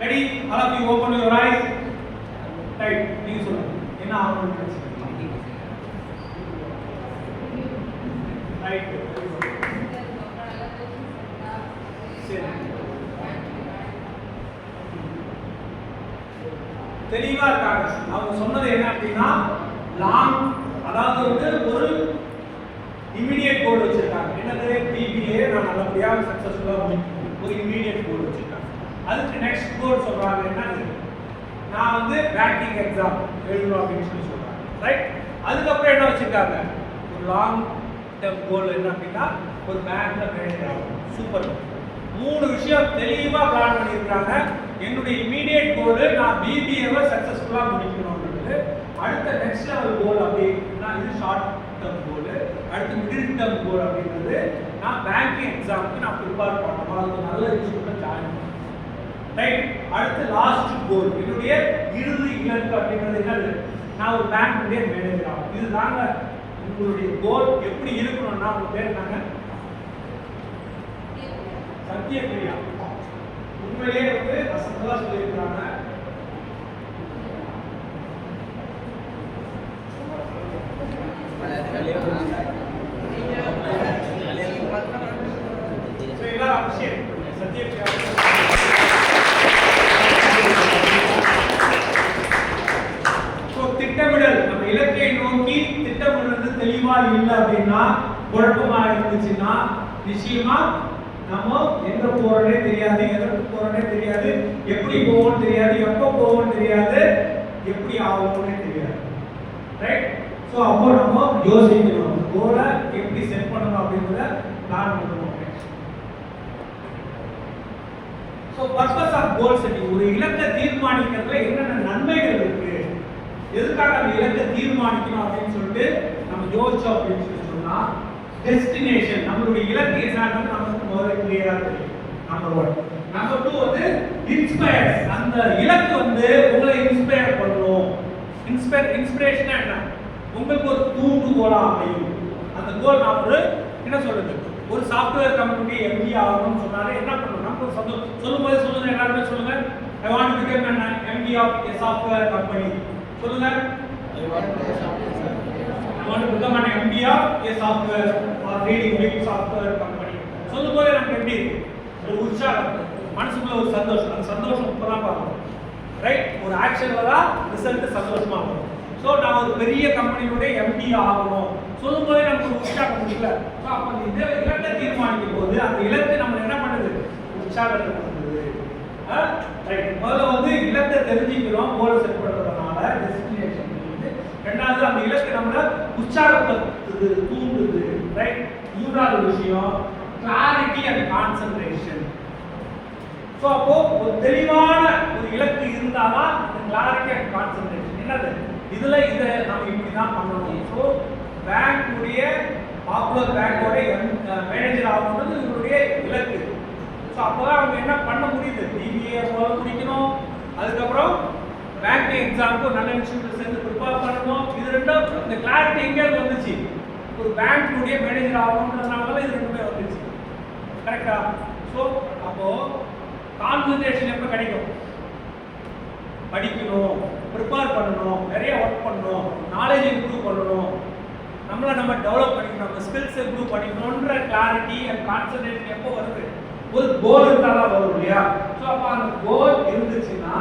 Ready? All of you open your eyes. Right, நீங்க சொல்லுங்க என்ன ஆகணும்னு நினைச்சீங்க. ரைட், சரி, தெளிவா இருக்காங்க. அவங்க சொன்னது என்ன அப்படின்னா லாங், அதாவது வந்து ஒரு இமிடியேட் கோல் வச்சிருக்காங்க. என்னது, பிபிஏ நான் நல்லபடியாக சக்சஸ்ஃபுல்லாக முடிக்கணும், ஒரு இமிடியேட் கோல் வச்சிருக்காங்க. அதுக்கு நெக்ஸ்ட் கோல் சொல்றாங்க என்னது, நான் வந்து பேங்கிங் எக்ஸாம் எழுதணும் அப்படின்னு சொல்லி சொல்றாங்க. ரைட், அதுக்கப்புறம் என்ன வச்சிருக்காங்க, ஒரு லாங் டேர்ம் கோல் என்ன அப்படின்னா ஒரு பேங்க்ல மேனேஜர் ஆகணும். சூப்பர், 3 விஷயம் தெளிவா பிளான் பண்ணியிருக்காங்க. என்னுடைய இமீடியட் கோல் நான் பிபிஏவை சக்சஸ்ஃபுல்லா முடிக்கணும்ன்றது. அடுத்த நெக்ஸ்ட் லெவல் கோல் அப்படின்னா இது ஷார்ட் டேர்ம் கோல். அடுத்து மிடில் டேர்ம் கோல் அப்படின்றது நான் பேங்கிங் எக்ஸாமுக்கு நான் ப்ரிப்பேர் பண்ணணும், அதுக்கு நல்ல இன்ஸ்டியூட்ல ஜாயின் பண்ணணும். ரைட், அடுத்து லாஸ்ட் கோல், என்னுடைய இறுதி இலக்கு அப்படின்றது என்னது, நான் ஒரு பேங்க்குடைய மேனேஜர் ஆகும். இதுதாங்க உங்களுடைய கோல். எப்படி இருக்கணும்னா உங்க பேர் என்னங்க, சத்யபிரியா. உண்மையிலேயே வந்து அசந்தலா சொல்லியிருக்காங்க. சத்யபிரியா திட்டமிடல், நம்ம இலக்கை நோக்கி திட்டமிடுறது தெளிவா இல்லை அப்படின்னா, குழப்பமா இருந்துச்சுன்னா நிச்சயமா நம்ம எங்க போறோம்னே தெரியாது, எதற்கு போறோம்னே தெரியாது, எப்படி போவோம்னு தெரியாது, எப்போ போவோம்னு தெரியாது, எப்படி ஆகும்னே தெரியாது. ரைட், ஸோ அப்போ நம்ம யோசிக்கணும், கோலை எப்படி செட் பண்ணணும் அப்படின்றத பிளான் பண்ணணும். So purpose of goal setting, ஒரு இலக்கை தீர்மானிக்கிறதுல என்னென்ன நன்மைகள் இருக்கு, எதுக்காக அந்த இலக்கை தீர்மானிக்கணும் அப்படின்னு சொல்லிட்டு நம்ம யோசிச்சோம் அப்படின்னு சொன்னா, டெஸ்டினேஷன், நம்மளுடைய இலக்கு என்னன்னு நமக்கு முதல்ல கிளியரா தெரியும். நம்பர் 1. நம்பர் 2 வந்து இன்ஸ்பயர், அந்த இலக்கு வந்து உங்களை இன்ஸ்பயர் பண்ணணும். இன்ஸ்பிரேஷன் என்ன, உங்களுக்கு ஒரு தூண்டுகோலா அமையும். அந்த கோல் நான் ஒரு என்ன சொல்றது, ஒரு சாஃப்ட்வேர் கம்பெனி எம்டி ஆகணும்னு சொன்னாலே என்ன பண்ணணும், நம்ம சொல்லும்போது சொல்லுங்க, எல்லாருமே சொல்லுங்க, I want to become an MD of a software company. சொல்லுங்க, I want to become an MD of a software or leading big software company. சொல்லும்போது நமக்கு எப்படி ஒரு உற்சாகம், மனசுக்குள்ள ஒரு சந்தோஷம், அந்த சந்தோஷம் இப்பதான் பார்க்கணும். ரைட், ஒரு ஆக்ஷன்ல தான் ரிசல்ட் சந்தோஷமா வரும். ஸோ நான் ஒரு பெரிய கம்பெனியோட எம்டி ஆகணும் சொல்லும்போதே நமக்கு ஒரு உற்சாகம் இல்லை. ஸோ அப்போ இந்த இலக்கை தீர்மானிக்கும் போது அந்த இலக்கு நம்ம என்ன பண்ணுது, உற்சாகத்தை கொடுக்குது. ரைட், முதல்ல வந்து இலக்கை தெரிஞ்சுக்கிறோம், கோலை செட் பண்ணுறதுனால டெஸ்டினேஷன். ரெண்டாவது அந்த இலக்கு நம்மள உற்சாகப்படுத்துது, தூண்டுது. ரைட், மூன்றாவது விஷயம் கிளாரிட்டி அண்ட் கான்சென்ட்ரேஷன். ஸோ அப்போ ஒரு தெளிவான ஒரு இலக்கு இருந்தாதான் இந்த கிளாரிட்டி அண்ட் கான்சென்ட்ரேஷன் என்னது, இதுல இதை நம்ம இப்படி தான் பண்ணணும். ஸோ பேங்க்குடைய பாப்புலர் பேங்கோட மேனேஜர் ஆகணுன்றது இவருடைய இலக்கு. ஸோ அப்போதான் அவங்க என்ன பண்ண முடியுது, பிபிஏ போல முடிக்கணும், அதுக்கப்புறம் பேங்கிங் எக்ஸாமுக்கு நல்ல இன்ஸ்டிடியூட் சேர்ந்து ப்ரிப்பேர் பண்ணணும். இது ரெண்டும் இந்த கிளாரிட்டி எங்கே வந்துச்சு? ஒரு பேங்க்குடைய மேனேஜர் ஆகணுன்றதுனால இது ரெண்டுமே வந்துச்சு. கரெக்டா? ஸோ அப்போ கான்சன்ட்ரேஷன் எப்போ கிடைக்கும்? படிக்கணும், ப்ரிப்பேர் பண்ணணும், நிறைய ஒர்க் பண்ணணும், நாலேஜ் இம்ப்ரூவ் பண்ணணும், நம்ம டெவலப் பண்ணிக்கணும், நம்ம ஸ்கில்ஸ் இம்ப்ரூவ் பண்ணிக்கணுன்ற கிளாரிட்டி அண்ட் கான்சன்ட்ரேஷன் எப்போ வருது? ஒரு கோல் இருந்தால் தான் வரும் இல்லையா? ஸோ அப்போ அந்த கோல் இருந்துச்சுன்னா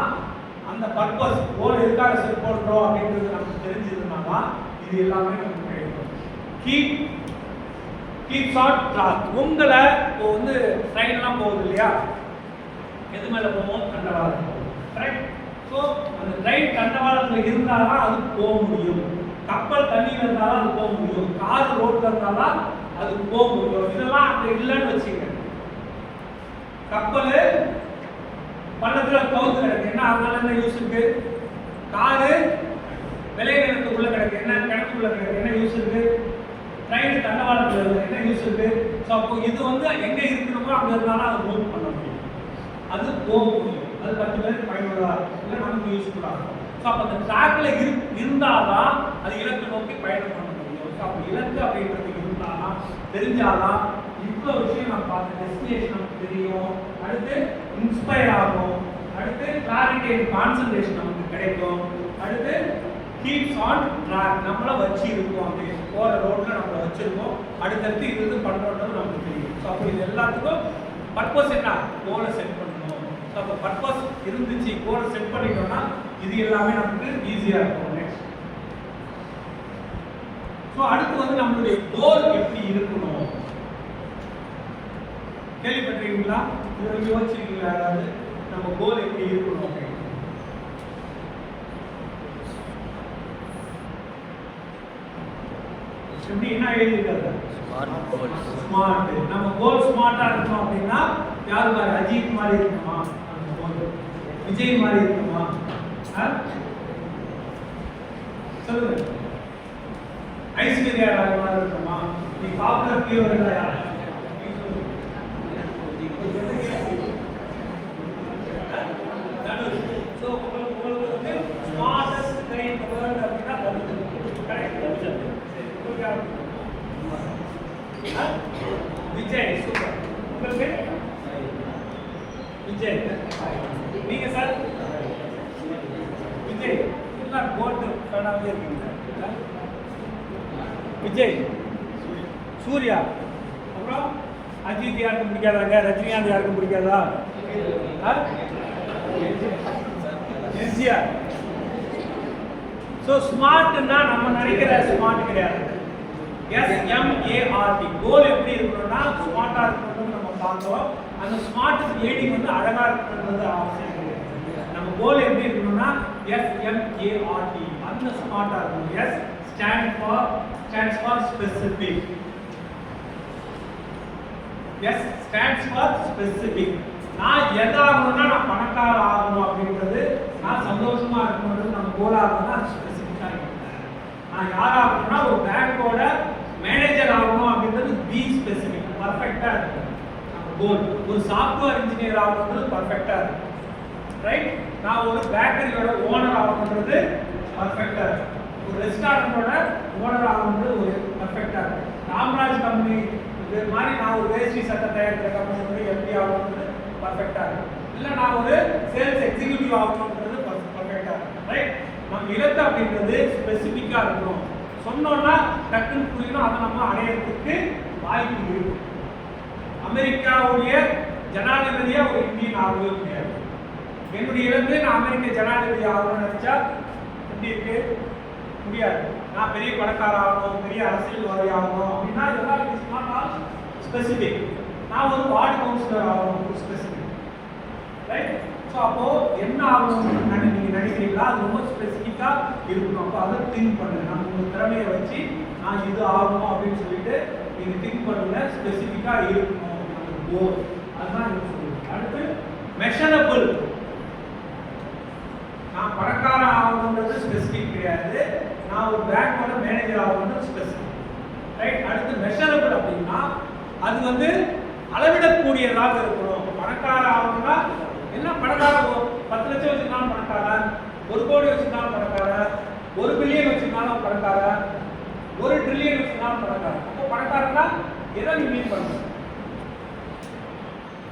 அந்த பர்பஸ் கோல் எதுக்காக செட் பண்ணுறோம் அப்படின்றது நமக்கு தெரிஞ்சதுன்னா இது எல்லாமே நமக்கு கிடைக்கும். Keeps on track. உங்களை இப்போ வந்து ட்ரெயின்லாம் போகுது இல்லையா? எது மேலே போவோம்? தண்டவாளம். கரெக்ட்? ஸோ அந்த ட்ரெயின் தண்டவாளத்தில் இருந்தால் தான் அது போக முடியும். கப்பல் தண்ணியில் இருந்தாலும் அது போக முடியும். கார் ரோட்டில் இருந்தாலும் அது போக முடியும். இதெல்லாம் அங்கே இல்லைன்னு வச்சுக்க. கப்பல் பள்ளத்தில் கவுத்து கிடக்கு, என்ன அதனால என்ன யூஸ் இருக்கு? காரு விலை நிலத்துக்குள்ள கிடக்கு, என்ன கிணத்துக்குள்ள கிடக்கு, என்ன யூஸ் இருக்கு? ட்ரெயின் தண்டவாளத்தில் இருக்கு, என்ன யூஸ் இருக்கு? ஸோ அப்போ இது வந்து எங்கே இருக்கணுமோ அங்கே இருந்தாலும் அதை மூவ் பண்ண முடியும், அது போக முடியும். அது 10 பேருக்கு பயனுள்ளதாக இருக்கும், இல்லை நமக்கு யூஸ்ஃபுல்லாக இருக்கும். ஸோ அப்போ அந்த ட்ராக்ல இருந்தால்தான் அது இலக்கு நோக்கி பயணம் பண்ண முடியும். ஸோ அப்போ இலக்கு அப்படின்றது இருந்தால்தான், தெரிஞ்சாதான் இவ்வளோ விஷயம் நம்ம பார்த்து டெஸ்டினேஷன் நமக்கு தெரியும், அடுத்து இன்ஸ்பயர் ஆகும், அடுத்து கிளாரிட்டி அண்ட் கான்சன்ட்ரேஷன் நமக்கு கிடைக்கும், அடுத்து கீப்ஸ் ஆன் ட்ராக் நம்மளை வச்சு இருக்கோம், அப்படி போகிற ரோட்டில் நம்மளை வச்சுருக்கோம், அடுத்தடுத்து இது பண்ணுறோன்றது நமக்கு தெரியும். ஸோ அப்போ இது எல்லாத்துக்கும் பர்பஸ் என்ன? கோலை செட் பண்ணணும். ஸோ அப்போ பர்பஸ் இருந்துச்சு, கோலை செட் பண்ணிட்டோம்னா இது எல்லாமே நமக்கு ஈஸியாக இருக்கும். நெக்ஸ்ட் ஸோ அடுத்து வந்து நம்மளுடைய கோல் எப்படி இருக்கணும் கேள்விப்பட்டிருக்கீங்களா? இது யோசிச்சிருக்கீங்களா? அதாவது நம்ம கோல் எப்படி இருக்கணும் அப்படின்னு எப்படி என்ன எழுதிருக்காரு? ஸ்மார்ட். நம்ம கோல் ஸ்மார்ட்டா இருக்கணும் அப்படின்னா யாரு மாதிரி? அஜித் மாதிரி இருக்கணுமா? விஜய் மாதிரி இருக்கணுமா? சொல்லுங்க. ஐஸ்வர்யா ராய் மாதிரி இருக்கணுமா? நீ பாப்புலர் ஹீரோனா யார்? சோ உங்களுக்கு வந்து smartest guy in the world அப்படினா கரெக்ட். விஜய். சூப்பர். உங்களுக்கு விஜய். நீங்க சார்? விஜய். எல்லாம் கோட் ஃபேனாவே இருக்கீங்க. விஜய், சூர்யா, அப்புறம் அஜித் யாருக்கும் பிடிக்காதாங்க? ரஜினிகாந்த் யாருக்கும் பிடிக்காதா? எம்ஜிஆர். ஸோ ஸ்மார்ட்னா நம்ம நினைக்கிற ஸ்மார்ட் கிடையாது. SMART. கோல் எப்படி இருக்கணும்னா ஸ்மார்ட்டா இருக்கணும்னு நம்ம பார்த்தோம். அந்த ஸ்மார்ட் ஏடிங் வந்து அழகா இருக்கணும்ன்றது அவசியம் கிடையாது. நம்ம கோல் எப்படி இருக்கணும்னா SMART. அந்த ஸ்மார்ட்டா இருக்கணும். S stands for specific. S stands for specific. நான் எதாகணும்னா நான் பணக்கார ஆகணும் அப்படின்றது, நான் சந்தோஷமா இருக்கணும்ன்றது நம்ம கோலா இருக்கணும்னா ஸ்பெசிஃபிக்கா இருக்கணும். நான் யாராகணும்னா ஒரு பேங்கோட மேனேஜர் ஆகணும் அப்படின்றது பி ஸ்பெசிஃபிக், பர்ஃபெக்டா இருக்கும் நம்ம கோல். ஒரு சாஃப்ட்வேர் இன்ஜினியர் ஆகணுன்றது பர்ஃபெக்டா இருக்கும். ரைட்? நான் ஒரு பேக்கரியோட ஓனர் ஆகணுன்றது பர்ஃபெக்டா இருக்கும். ஒரு ரெஸ்டாரண்டோட ஓனர் ஆகணுன்றது ஒரு பர்ஃபெக்டா இருக்கும். ராம்ராஜ் கம்பெனி இது மாதிரி நான் ஒரு வேஷ்டி சட்டை தயாரிக்கிற கம்பெனி எப்படி ஆகணுன்றது பர்ஃபெக்டா இருக்கும். இல்லை நான் ஒரு சேல்ஸ் எக்ஸிக்யூட்டிவ் ஆகணுன்றது பர்ஃபெக்டா இருக்கும். ரைட்? நம்ம இலக்கு அப்படின்றது ஸ்பெசிஃபிக்கா இருக்கணும். சொன்னோம்னா டக்குன்னு புரியணும், அதை நம்ம அடையறதுக்கு வாய்ப்பு இருக்கு. அமெரிக்காவுடைய ஜனாதிபதியா ஒரு இந்தியன் ஆகவே முடியாது. என்னுடைய இலக்கு நான் அமெரிக்க ஜனாதிபதி ஆகணும்னு நினைச்சா எப்படி இருக்கு? முடியாது. நான் பெரிய பணக்கார ஆகணும், பெரிய அரசியல்வாதி ஆகணும் அப்படின்னா இதெல்லாம் இட்ஸ் நாட் ஆல் ஸ்பெசிஃபிக். நான் ஒரு வார்டு கவுன்சிலர் ஆகணும், ஸ்பெசிஃபிக். ரைட்? ஸோ அப்போ என்ன ஆகணும்னு நீங்க நினைக்கிறீங்களா? அது ரொம்ப ஸ்பெசிஃபிக்கா இருக்கணும். அப்போ அதை திங்க் பண்ணுங்க. நம்ம உங்க திறமையை வச்சு நான் இது ஆகணும் அப்படின்னு சொல்லிட்டு நீங்க திங்க் பண்ணுங்க. ஸ்பெசிஃபிக்கா இருக்கணும் அந்த கோல். அதுதான் நீங்க சொல்லுங்க. அடுத்து மெஷரபிள். நான் பணக்கார ஆகணுன்றது ஸ்பெசிஃபிக் கிடையாது. நான் ஒரு பேங்கோட மேனேஜர் ஆகணுன்றது ஸ்பெசிஃபிக். ரைட்? அடுத்து மெஷரபிள் அப்படின்னா அது வந்து அளவிடக்கூடியதாக இருக்கணும். பணக்கார ஆகணும்னா என்ன? பணக்கார 10 லட்சம் வச்சுக்கலாம் பணக்காரன், 1 கோடி வச்சிருந்தாலும் பணக்காரன், 1 பில்லியன் வச்சிருந்தாலும் பணக்காரன், 1 ட்ரில்லியன் வச்சிருந்தாலும் பணக்காரன். அப்போ பணக்காரன்னா எதை நீ மீன் பண்ணணும்?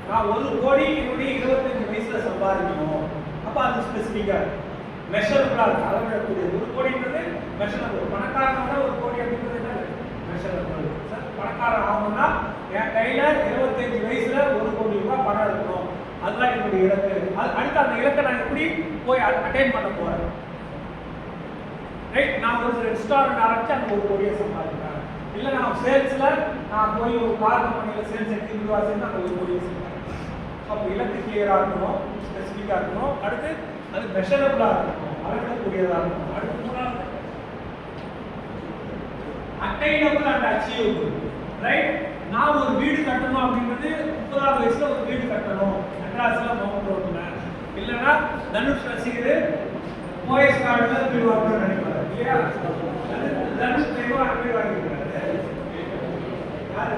நான் 1 கோடி என்னுடைய 25 வயசுல சம்பாதிக்கணும். அப்ப அது ஸ்பெசிஃபிக்கா மெஷரபிளா இருக்கு. அளவிடக்கூடிய 1 கோடின்றது மெஷரபிள். பணக்காரனோட 1 கோடி அப்படின்றது என்ன மெஷரபிள். சார் பணக்காரன் ஆகணும்னா என் கையில 25 வயசுல 1 கோடி ரூபாய் பணம் இருக்கணும். அதுதான் என்னுடைய இலக்கு. அடுத்து அந்த இலக்கை நான் எப்படி போய் அட்டைன் பண்ண போறேன்? ரைட். நான் ஒரு ரெஸ்டாரண்ட் ஆரம்பிச்சு அந்த 1 கோடியை சம்பாதிக்கிறேன். இல்ல நான் சேல்ஸ்ல நான் போய் ஒரு கார் கம்பெனியில சேல்ஸ் எக்ஸிக்யூட்டிவா சேர்ந்து அந்த 1 கோடியை சம்பாதிக்கிறேன். அப்போ இலக்கு கிளியரா இருக்கணும், ஸ்பெசிஃபிக்கா இருக்கணும். அடுத்து அது மெஷரபிளா இருக்கணும், அளவிடக்கூடியதா இருக்கணும். அடுத்து மூணாவது அட்டைனபிள் அண்ட் அச்சீவபிள். ரைட். நான் ஒரு வீடு கட்டணும் அப்படின்றது 30வது வயசுல ஒரு வீடு கட்டணும் மெட்ராஸ்ல மவுண்ட் ரோட்ல. இல்லைன்னா தனுஷ் ரசிகர் போயஸ் கார்டுல வீடு வாங்கணும்னு நினைப்பாரு இல்லையா? தனுஷ் தேவா வீடு வாங்கிருக்காரு. யாரு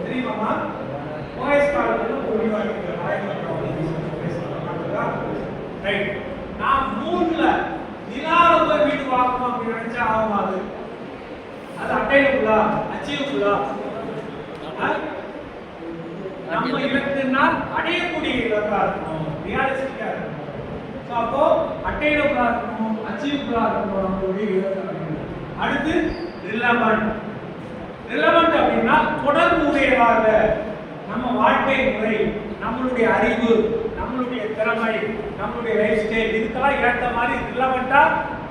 தெரியுமா? போயஸ் கார்டுல ஒரு வீடு வாங்கிருக்காரு. ரைட். நான் மூணுல நிலால போய் வீடு வாங்கணும் அப்படின்னு நினைச்சா ஆகும். அது அட்டைனபிளா அச்சீவபிளா? நம்ம இலக்குன்னா அடையக்கூடிய இலக்கா இருக்கணும், ரியாலிஸ்டிக்கா இருக்கணும். ஸோ அப்போ அட்டைனபிளா இருக்கணும், அச்சீவபிளா இருக்கணும் நம்மளுடைய இலக்கு. அடுத்து ரிலவன்ட். ரிலவன்ட் அப்படின்னா தொடர்புடையதாக நம்ம வாழ்க்கை முறை, நம்மளுடைய அறிவு, நம்மளுடைய திறமை, நம்மளுடைய லைஃப் ஸ்டைல் இதுக்கெல்லாம் ஏற்ற மாதிரி ரிலவெண்டா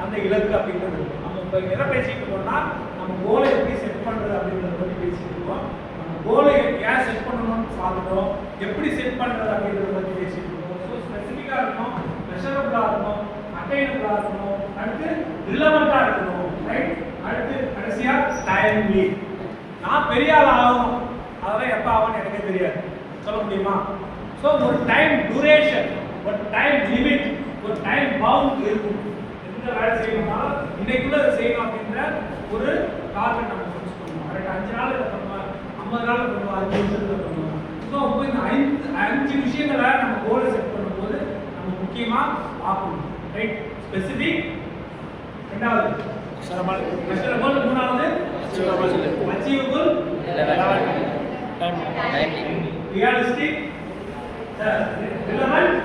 அந்த இலக்கு அப்படின்றது. நம்ம இப்போ எதை பேசிட்டு இருக்கோம்னா நம்ம கோலை எப்படி செட் பண்றது அப்படின்றத பற்றி பேசிட்டு இருக்கோம். நம்ம கோலை ஏன் செட் பண்ணணும்னு பார்த்துட்டோம், எப்படி செட் பண்றது அப்படின்றத பற்றி பேசிட்டு இருக்கோம். ஸோ ஸ்பெசிஃபிக்கா இருக்கணும், மெஷரபிளா இருக்கணும், அட்டைனபிளா இருக்கணும், அடுத்து ரிலவெண்டா இருக்கணும். ரைட். அடுத்து கடைசியா டைம்லி. நான் பெரிய ஆள் ஆகணும், அதெல்லாம் எப்போ ஆகும்னு எனக்கே தெரியாது, சொல்ல முடியுமா? ஸோ ஒரு டைம் டியூரேஷன், ஒரு டைம் லிமிட், ஒரு டைம் பவுண்ட் இருக்கும். எந்த வேலை செய்யணும்னா இன்னைக்குள்ள அதை செய்யணும் அப்படின்ற ஒரு டார்கெட் நம்ம ஃபிக்ஸ் பண்ணுவோம். கரெக்டாக 5 நாள் இதை பண்ணுவோம், 50 நாள் பண்ணுவோம், 5 நிமிஷத்துல பண்ணுவோம். ஸோ அப்போ இந்த 5 விஷயங்களை நம்ம கோலை செட் பண்ணும்போது நம்ம முக்கியமாக பார்க்கணும். ரைட். ஸ்பெசிஃபிக், ரெண்டாவது மெஷரபிள், மூணாவது achievable, realistic, relevant,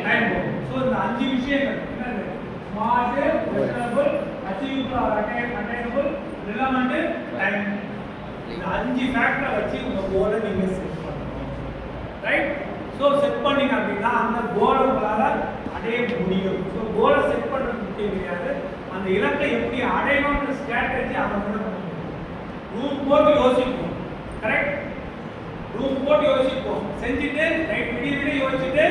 time. So இந்த 5 விஷயங்கள் என்னது? Smart, measurable, achievable, attainable, relevant, time. இந்த 5 ஃபேக்டரை வச்சு உங்க கோலை நீங்க செட் பண்ணணும். ரைட். ஸோ செட் பண்ணீங்க அப்படின்னா அந்த கோலை உங்களால அடைய முடியும். ஸோ கோலை செட் பண்ணுறது முக்கியம் கிடையாது, அந்த இலக்கை எப்படி அடையணும்ன்ற ஸ்ட்ராட்டஜி அவங்க ரூம் போட்டு யோசிப்போம். கரெக்ட். ரூம் போட்டு யோசிப்போம், செஞ்சுட்டு நைட் விடிய யோசிச்சுட்டு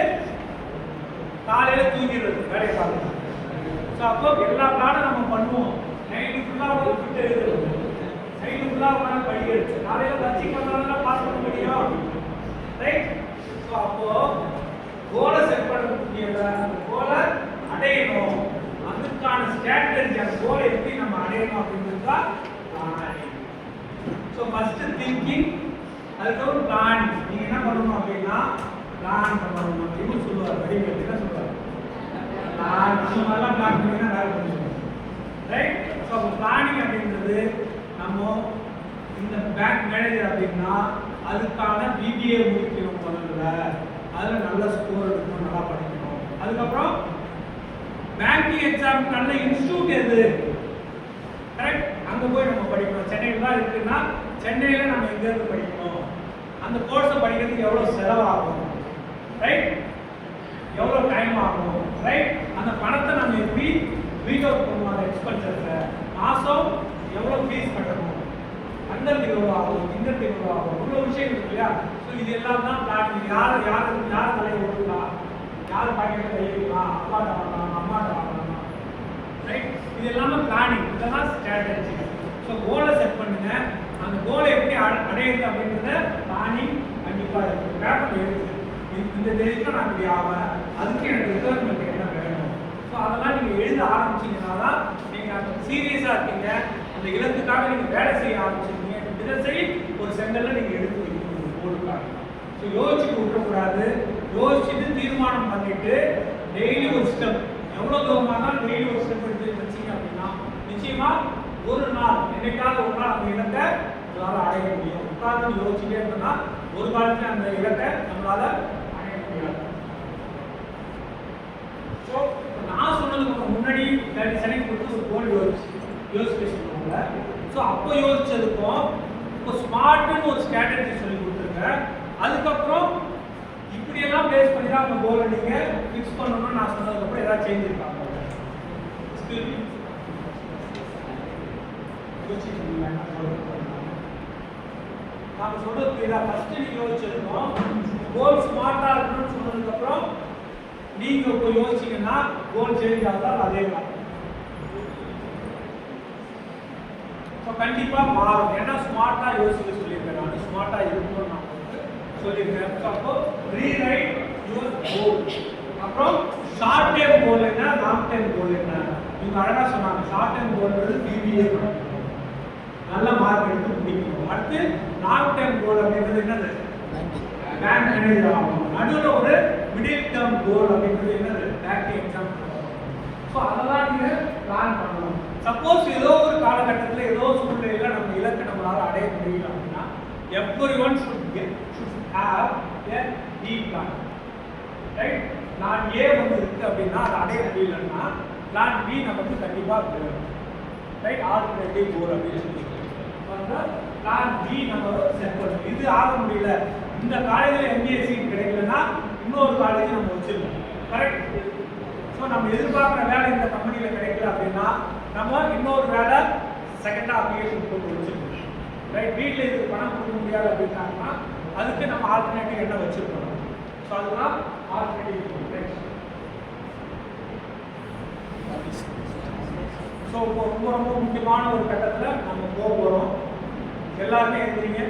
காலையில தூங்கிடுறது, வேலையை பார்க்கணும். ஸோ அப்போ எல்லா பிளானும் நம்ம பண்ணுவோம். நைட்டு ஃபுல்லாக ஒரு ஃபிட் எழுதுறது, நைட்டு ஃபுல்லாக உட்காந்து படிக்கிறது, காலையில் லஞ்சிங் பண்ணாலும் பாஸ் பண்ண முடியும். ரைட். ஸோ அப்போ கோலை செட் பண்ண முடியல, அந்த கோலை அடையணும், அதுக்கான ஸ்ட்ராட்டஜி, அந்த கோலை எப்படி நம்ம அடையணும் அப்படின்றது தான். ஸோ ஃபர்ஸ்ட் திங்கிங், அதுக்கப்புறம் பிளானிங். நீங்க என்ன பண்ணணும் அப்படின்னா பிளான் பண்ணணும் அப்படின்னு சொல்லுவார் வடிவேல். என்ன சொல்லுவார்? பிளான். அந்த மாதிரிலாம் பிளான் பண்ணீங்கன்னா வேலை பண்ணுவோம். ரைட். ஸோ அப்போ பிளானிங் அப்படின்றது நம்ம இந்த பேங்க் மேனேஜர் அப்படின்னா அதுக்கான பிபிஏ முடிக்கணும் முதல்ல, அதில் நல்ல ஸ்கோர் எடுக்கணும், நல்லா படிக்கணும். அதுக்கப்புறம் பேங்கிங் எக்ஸாம் நல்ல இன்ஸ்டியூட் எது? கரெக்ட். அங்கே போய் நம்ம படிக்கணும். சென்னையில் தான் இருக்குன்னா சென்னையில் நம்ம எங்கேருந்து படிக்கணும், அந்த கோர்ஸை படிக்கிறதுக்கு எவ்வளோ செலவாகும், ரைட், எவ்வளோ டைம் ஆகும், ரைட், அந்த பணத்தை நம்ம எப்படி வீட் அவுட் பண்ணுவோம், அந்த எக்ஸ்பென்சர்ஸை மாதம் எவ்வளோ ஃபீஸ் கட்டணும், அங்கத்துக்கு எவ்வளோ ஆகும், இங்கத்துக்கு எவ்வளோ ஆகும், இவ்வளோ விஷயம் இருக்கு இல்லையா? ஸோ இது எல்லாம் தான் பிளானிங். யார் தலையை ஓடலாம், யார் பாக்கெட்டில் கை வைக்கலாம், அப்பாட்ட வாங்கலாம், அம்மாட்ட வாங்கலாமா, ரைட், இது எல்லாமே பிளானிங், இதெல்லாம் ஸ்ட்ராட்டஜி. ஸோ கோலை செட் பண்ணுங்க, அந்த கோலை எப்படி அடையுது அப்படின்றத பிளானிங் கண்டிப்பாக இருக்குது. பேப்பர் இருக்குது, இந்த தேதிக்கு நான் இப்படி ஆவேன், அதுக்கு எனக்கு ரிசர்வ்மெண்ட் என்ன வேணும். ஸோ அதெல்லாம் நீங்கள் எழுத ஆரம்பிச்சிங்கன்னா தான் நீங்கள் அந்த சீரியஸாக இருக்கீங்க, அந்த இலக்குக்காக நீங்கள் வேலை செய்ய ஆரம்பிச்சிருக்கீங்க. தினசரி ஒரு செங்கல்ல நீங்கள் எடுத்து வைக்கணும் கோலுக்காக. ஸோ யோசிச்சுட்டு விட்டுறக்கூடாது, யோசிச்சுட்டு தீர்மானம் பண்ணிட்டு டெய்லி ஒரு ஸ்டெப், எவ்வளவு தூரமானாலும் டெய்லி ஒரு ஸ்டெப் எடுத்து வச்சீங்க அப்படின்னா நிச்சயமா ஒரு நாள் என்னைக்காவது ஒரு நாள் அந்த இலக்கை நம்மளால அடைய முடியும். உட்கார்ந்து யோசிச்சுட்டே இருந்தோம்னா ஒரு காலத்துல அந்த இலக்கை நம்மளால அடைய முடியாது. ஸோ நான் சொன்னதுக்கு முன்னாடி 30 செகண்ட் கொடுத்து ஒரு கோல் யோசிக்க சொல்லுவாங்க. ஸோ அப்போ யோசிச்சதுக்கும் இப்போ ஸ்மார்ட்னு ஒரு ஸ்ட்ராட்டஜி சொல்லி கொடுத்துருக்கேன். அதுக்கப்புறம் இப்படியெல்லாம் பேஸ் பண்ணி தான் உங்கள் கோலை நீங்கள் ஃபிக்ஸ் பண்ணணும்னு நான் சொன்னதுக்கப்புறம் ஏதாவது சேஞ்ச் இருக்காங்க? நாம சொல்றது புரியுதா? ஃபர்ஸ்ட் நீங்க யோசிச்சிருக்கோம் கோல் ஸ்மார்ட்டா இருக்கணும்னு சொன்னதுக்கப்புறம் நீங்க இப்போ யோசிச்சீங்கன்னா கோல் சேஞ்ச் ஆகுதா? அதே மாதிரி கண்டிப்பா மாறும். ஏன்னா ஸ்மார்ட்டா யோசிக்க சொல்லியிருக்கேன், நான் ஸ்மார்ட்டா இருக்கணும்னு நான் சொல்லியிருக்கேன். அப்போ ரீரைட் யுவர் கோல். அப்புறம் ஷார்ட் டைம் கோல் என்ன, லாங் டைம் கோல் என்ன? இவங்க அழகா சொன்னாங்க. ஷார்ட் டைம் கோல்ன்றது பிபிஏ நல்ல மார்க் எடுத்து முடிக்கணும். அடுத்து லாங் டைம் கோல் அப்படின்றது என்னது? பேங்க் மேனேஜர் ஆகணும். நடுவில் ஒரு மிடில் டேர்ம் கோல் அப்படின்றது என்னது? Bank exam. ஸோ அதெல்லாம் நீங்கள் பிளான் பண்ணணும். சப்போஸ் ஏதோ ஒரு காலகட்டத்தில் ஏதோ சூழ்நிலையில் நம்ம இலக்கை நம்மளால் அடைய முடியல அப்படின்னா everyone should have a B plan. Right? Plan A வந்து இருக்கு அப்படின்னா அதை அடைய முடியலன்னா பிளான் பி நமக்கு கண்டிப்பாக வேணும். ரைட்? ஆல்டர்னேட்டிவ் கோல் அப்படின்னு சொல்லி பிளான் பி நம்ம செட் பண்ணணும். இது ஆக முடியல, இந்த காலேஜில் எம்பிஏ சீட் கிடைக்கலன்னா இன்னொரு காலேஜ் நம்ம வச்சிருக்கோம். கரெக்ட்? ஸோ நம்ம எதிர்பார்க்குற வேலை இந்த கம்பெனியில் கிடைக்கல அப்படின்னா நம்ம இன்னொரு வேலை செகண்டாக அப்ளிகேஷன் போட்டு வச்சுருக்கோம். ரைட்? வீட்டில் இதுக்கு பணம் கொடுக்க முடியாது அப்படின்னாங்கன்னா அதுக்கு நம்ம ஆல்டர்னேட்டிவ் என்ன வச்சுருக்கோம். ஸோ அதுதான் ஆல்டர்னேட்டிவ். ஸோ இப்போ ரொம்ப ரொம்ப முக்கியமான ஒரு கட்டத்தில் நம்ம போக போகிறோம். எல்லாருமே எழுதுறீங்க.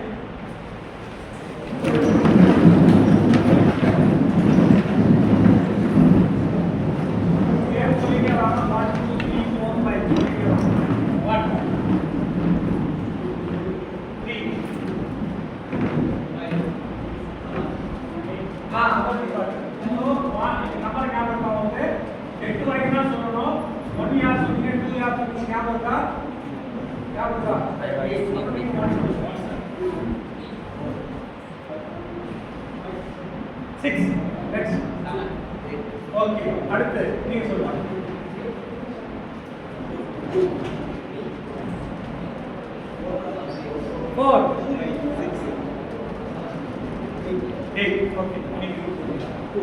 ஓகே, அடுத்து நீங்க சொல்லுங்க. 4 8 ஓகே. 2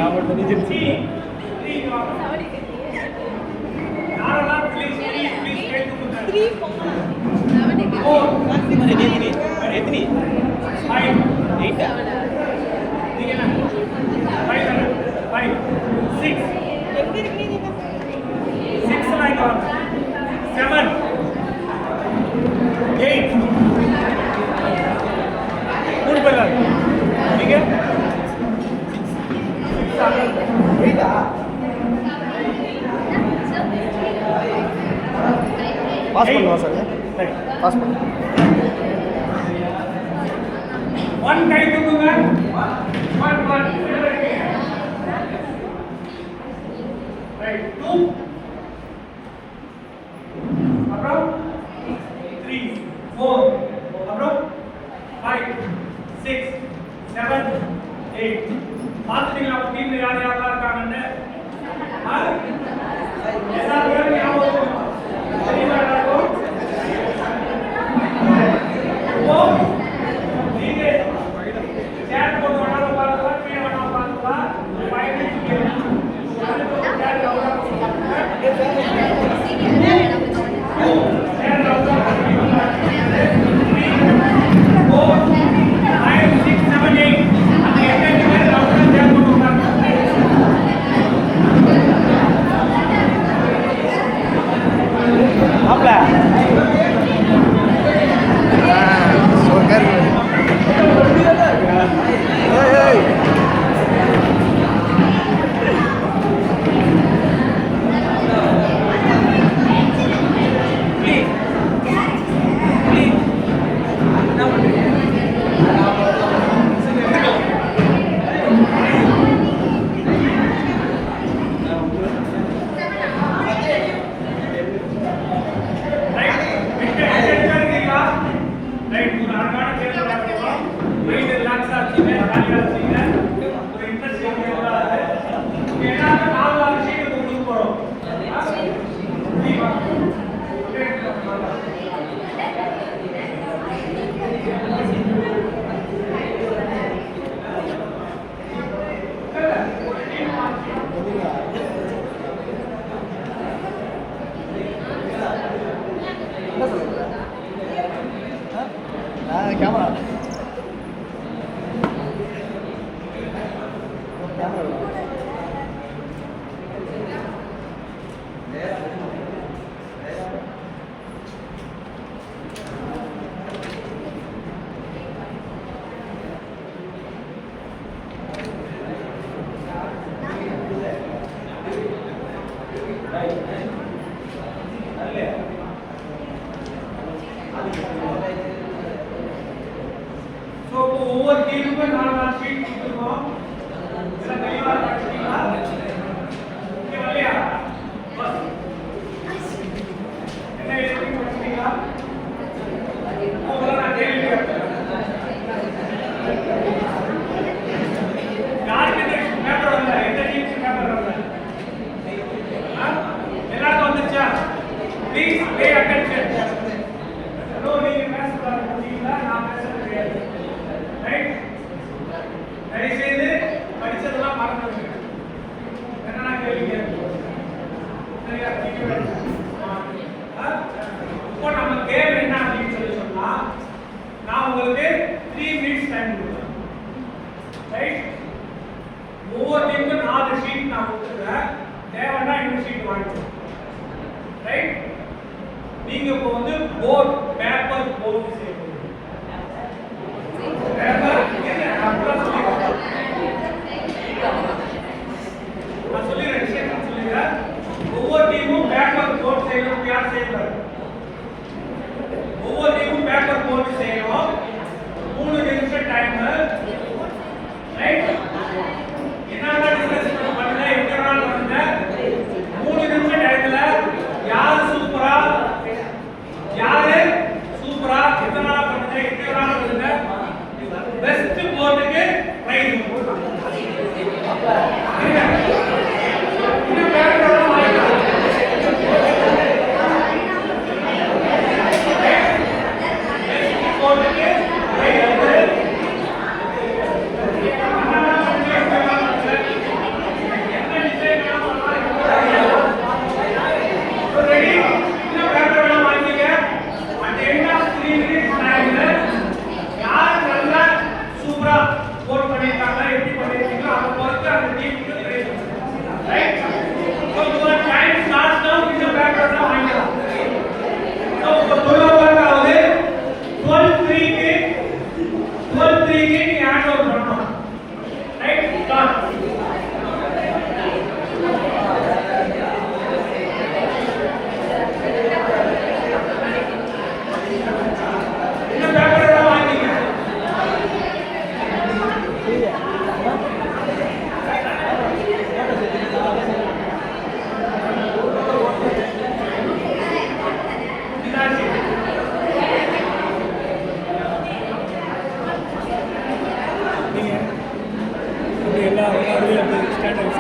அப்புறம் 3 7 6 யாரெல்லாம் ப்ளீஸ் கேட்டுக்கோங்க. எத்தனை 5 8 நீங்க என்ன 5 6 6 லைன் 7 8 மூணு பேர் நீங்க பாஸ் பண்ணுவா சார் பாஸ் பண்ணு ஒன் கை தூக்குங்க ஒன் ரைட் 2 அப்புறம் 3 4 அப்புறம் 5 6 7 8 பாத்துட்டீங்களா உங்க டீம்ல யார் யாரெல்லாம் இருக்காங்கன்னு எல்லாரும் ஞாபகம் தெரியுமா எல்லாருக்கும் ஓ நீங்க சேர் போட்டு வேணாலும் பார்க்கலாம் கீழே வேணாலும் பார்க்கலாம் 5 நிமிஷம் கேமரா ஒவ்வொரு டீமுக்கும் 4 ஷீட் கொடுத்துருக்கோம். இதெல்லாம் தெளிவா படிச்சிட்டீங்களா? ஓகே வரலையா? பஸ். என்ன எழுதி படிச்சிட்டீங்களா? உங்களை நான் கேள்வி கேட்கிறேன். யாருக்கு இந்த பேப்பர் வரல? எந்த டீமுக்கு பேப்பர் வரல? எல்லாருக்கும் வந்துச்சா? Please pay attention. ஹலோ நீங்க பேசுறது புரியல, நான் பேசுறது கிடையாது. ரைட்? தயவுசெய்து படிச்சதெல்லாம் மறந்துடுங்க. என்னன்னா கேள்வி கேட்கணும். சரியா? இப்போ நம்ம கேம் என்ன அப்படின்னு சொன்னா நான் உங்களுக்கு 3 மினிட்ஸ் டைம் கொடுக்குறேன். ரைட்? ஒவ்வொரு டீமுக்கும் 4 ஷீட் நான் கொடுத்துருக்கேன். தேவைன்னா இன்னும் ஷீட் வாங்கிக்கணும். ரைட்? நீங்க இப்போ வந்து போர்ட் பேப்பர் போர்ட் செய்யணும். பேப்பர் என்ன அப்படிலாம் சொல்லிடுறேன். நான் சொல்லிடுறேன் விஷயம் நான் சொல்லிடுறேன். ஒவ்வொரு டீமும் பேப்பர் போர்ட் செய்யணும். யார் செய்யறாரு? ஒவ்வொரு டீமும் பேப்பர் போர்ட் செய்யணும். 3 நிமிஷம் டைம். ரைட்? என்னன்னா டிஸ்கஸ் பண்ணுங்க, எங்கனால பண்ணுங்க. 3 நிமிஷம் டைம்ல யாரு சூப்பரா எத்தனை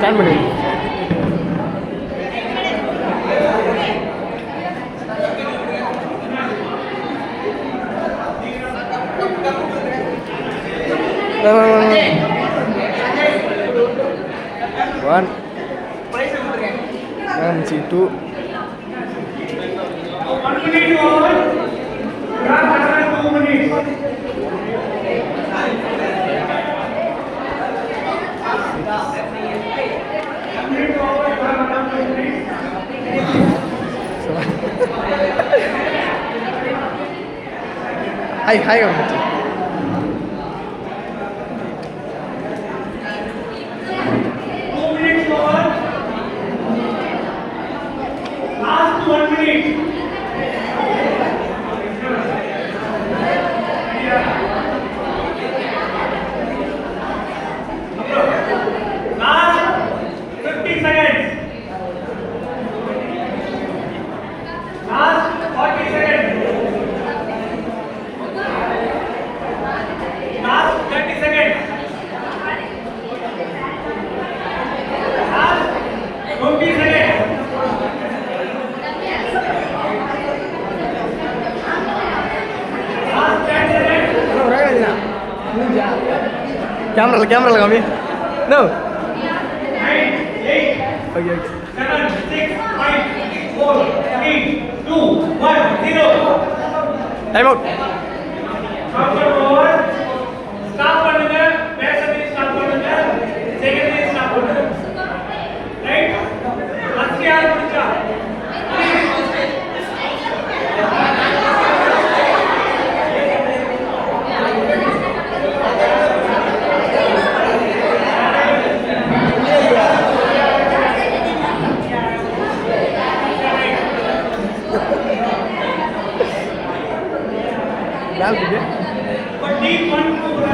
ஸ்டாண்ட் பண்ணி One, and see two. 1 minute over. Grab another 2 minutes. Hi, hi, Amit. Last 1 minute. Last 50 seconds. Last 40 seconds. Last 30 seconds. Last 20 seconds. Last 10 seconds. Camera, kami. No. 9, 8, Okay. 7, 6, 5, 4, 3, 2, 1, 0. Time out. Counter over. Stop பண்ணுங்க. பேசுறதை stop பண்ணுங்க. செய்யறதை stop பண்ணுங்க. Right? First யார் முடிச்சா? But deep one கூட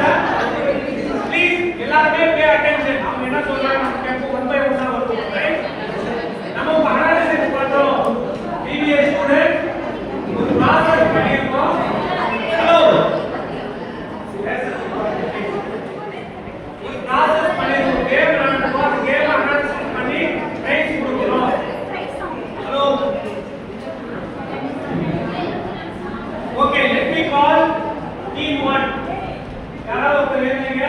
please எல்லாரும் pay attention. அவங்க என்ன சொல்றாங்க நம்ம கேட்போம் 1 by 1 வரும். ரைட்? நம்ம இப்ப அனாலிசிஸ் பண்றோம். BBA ஸ்டூடண்ட் ஒரு ப்ராசஸ் பண்ணிருக்கோம். ஹலோ. ஒரு ப்ராசஸ் பண்ணிருக்கோம். கேம் விளையாடுறோம். கேம் அனாலிசிஸ் பண்ணி ரைட்ஸ் கொடுக்கிறோம். Hello. Okay, let me call team 1. யாராவது ஒருத்தர் எழுதுங்க.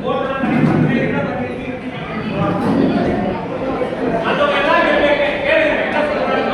போர்டுல டைப் பண்ணுங்க. என்ன பண்ணிருக்கீங்க? மத்தவங்க எல்லாம் கேளுங்க. என்ன சொல்றாங்க?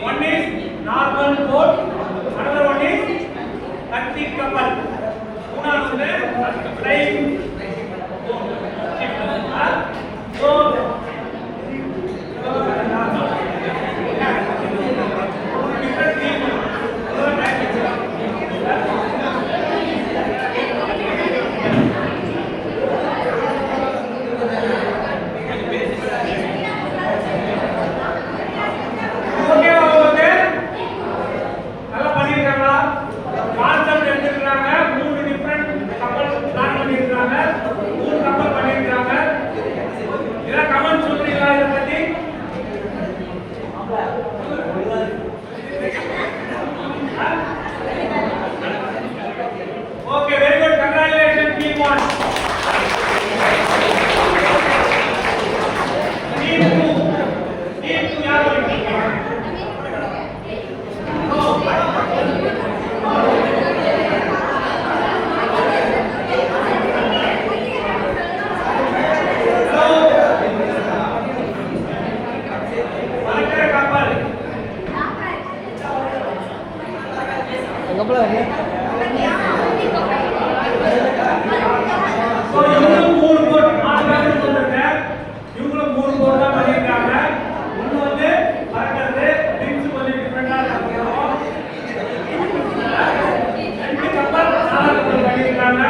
One is normal boat, another one is கத்தி கப்பல். மூணாவது flying boat. So different people. Concept எடுத்துக்கிறாங்க. 3 டிஃபரண்ட் கப்பல் பிளான் பண்ணிருக்காங்க. வந்து 3 போர் தான் பண்ணிருக்காங்க. ஒன்னு வந்து பறக்கிறது, விங்ஸ் கொஞ்சம் டிஃபரெண்டா இருக்கும். 2 கப்பல் 4 கப்பல் பண்ணிருக்காங்க.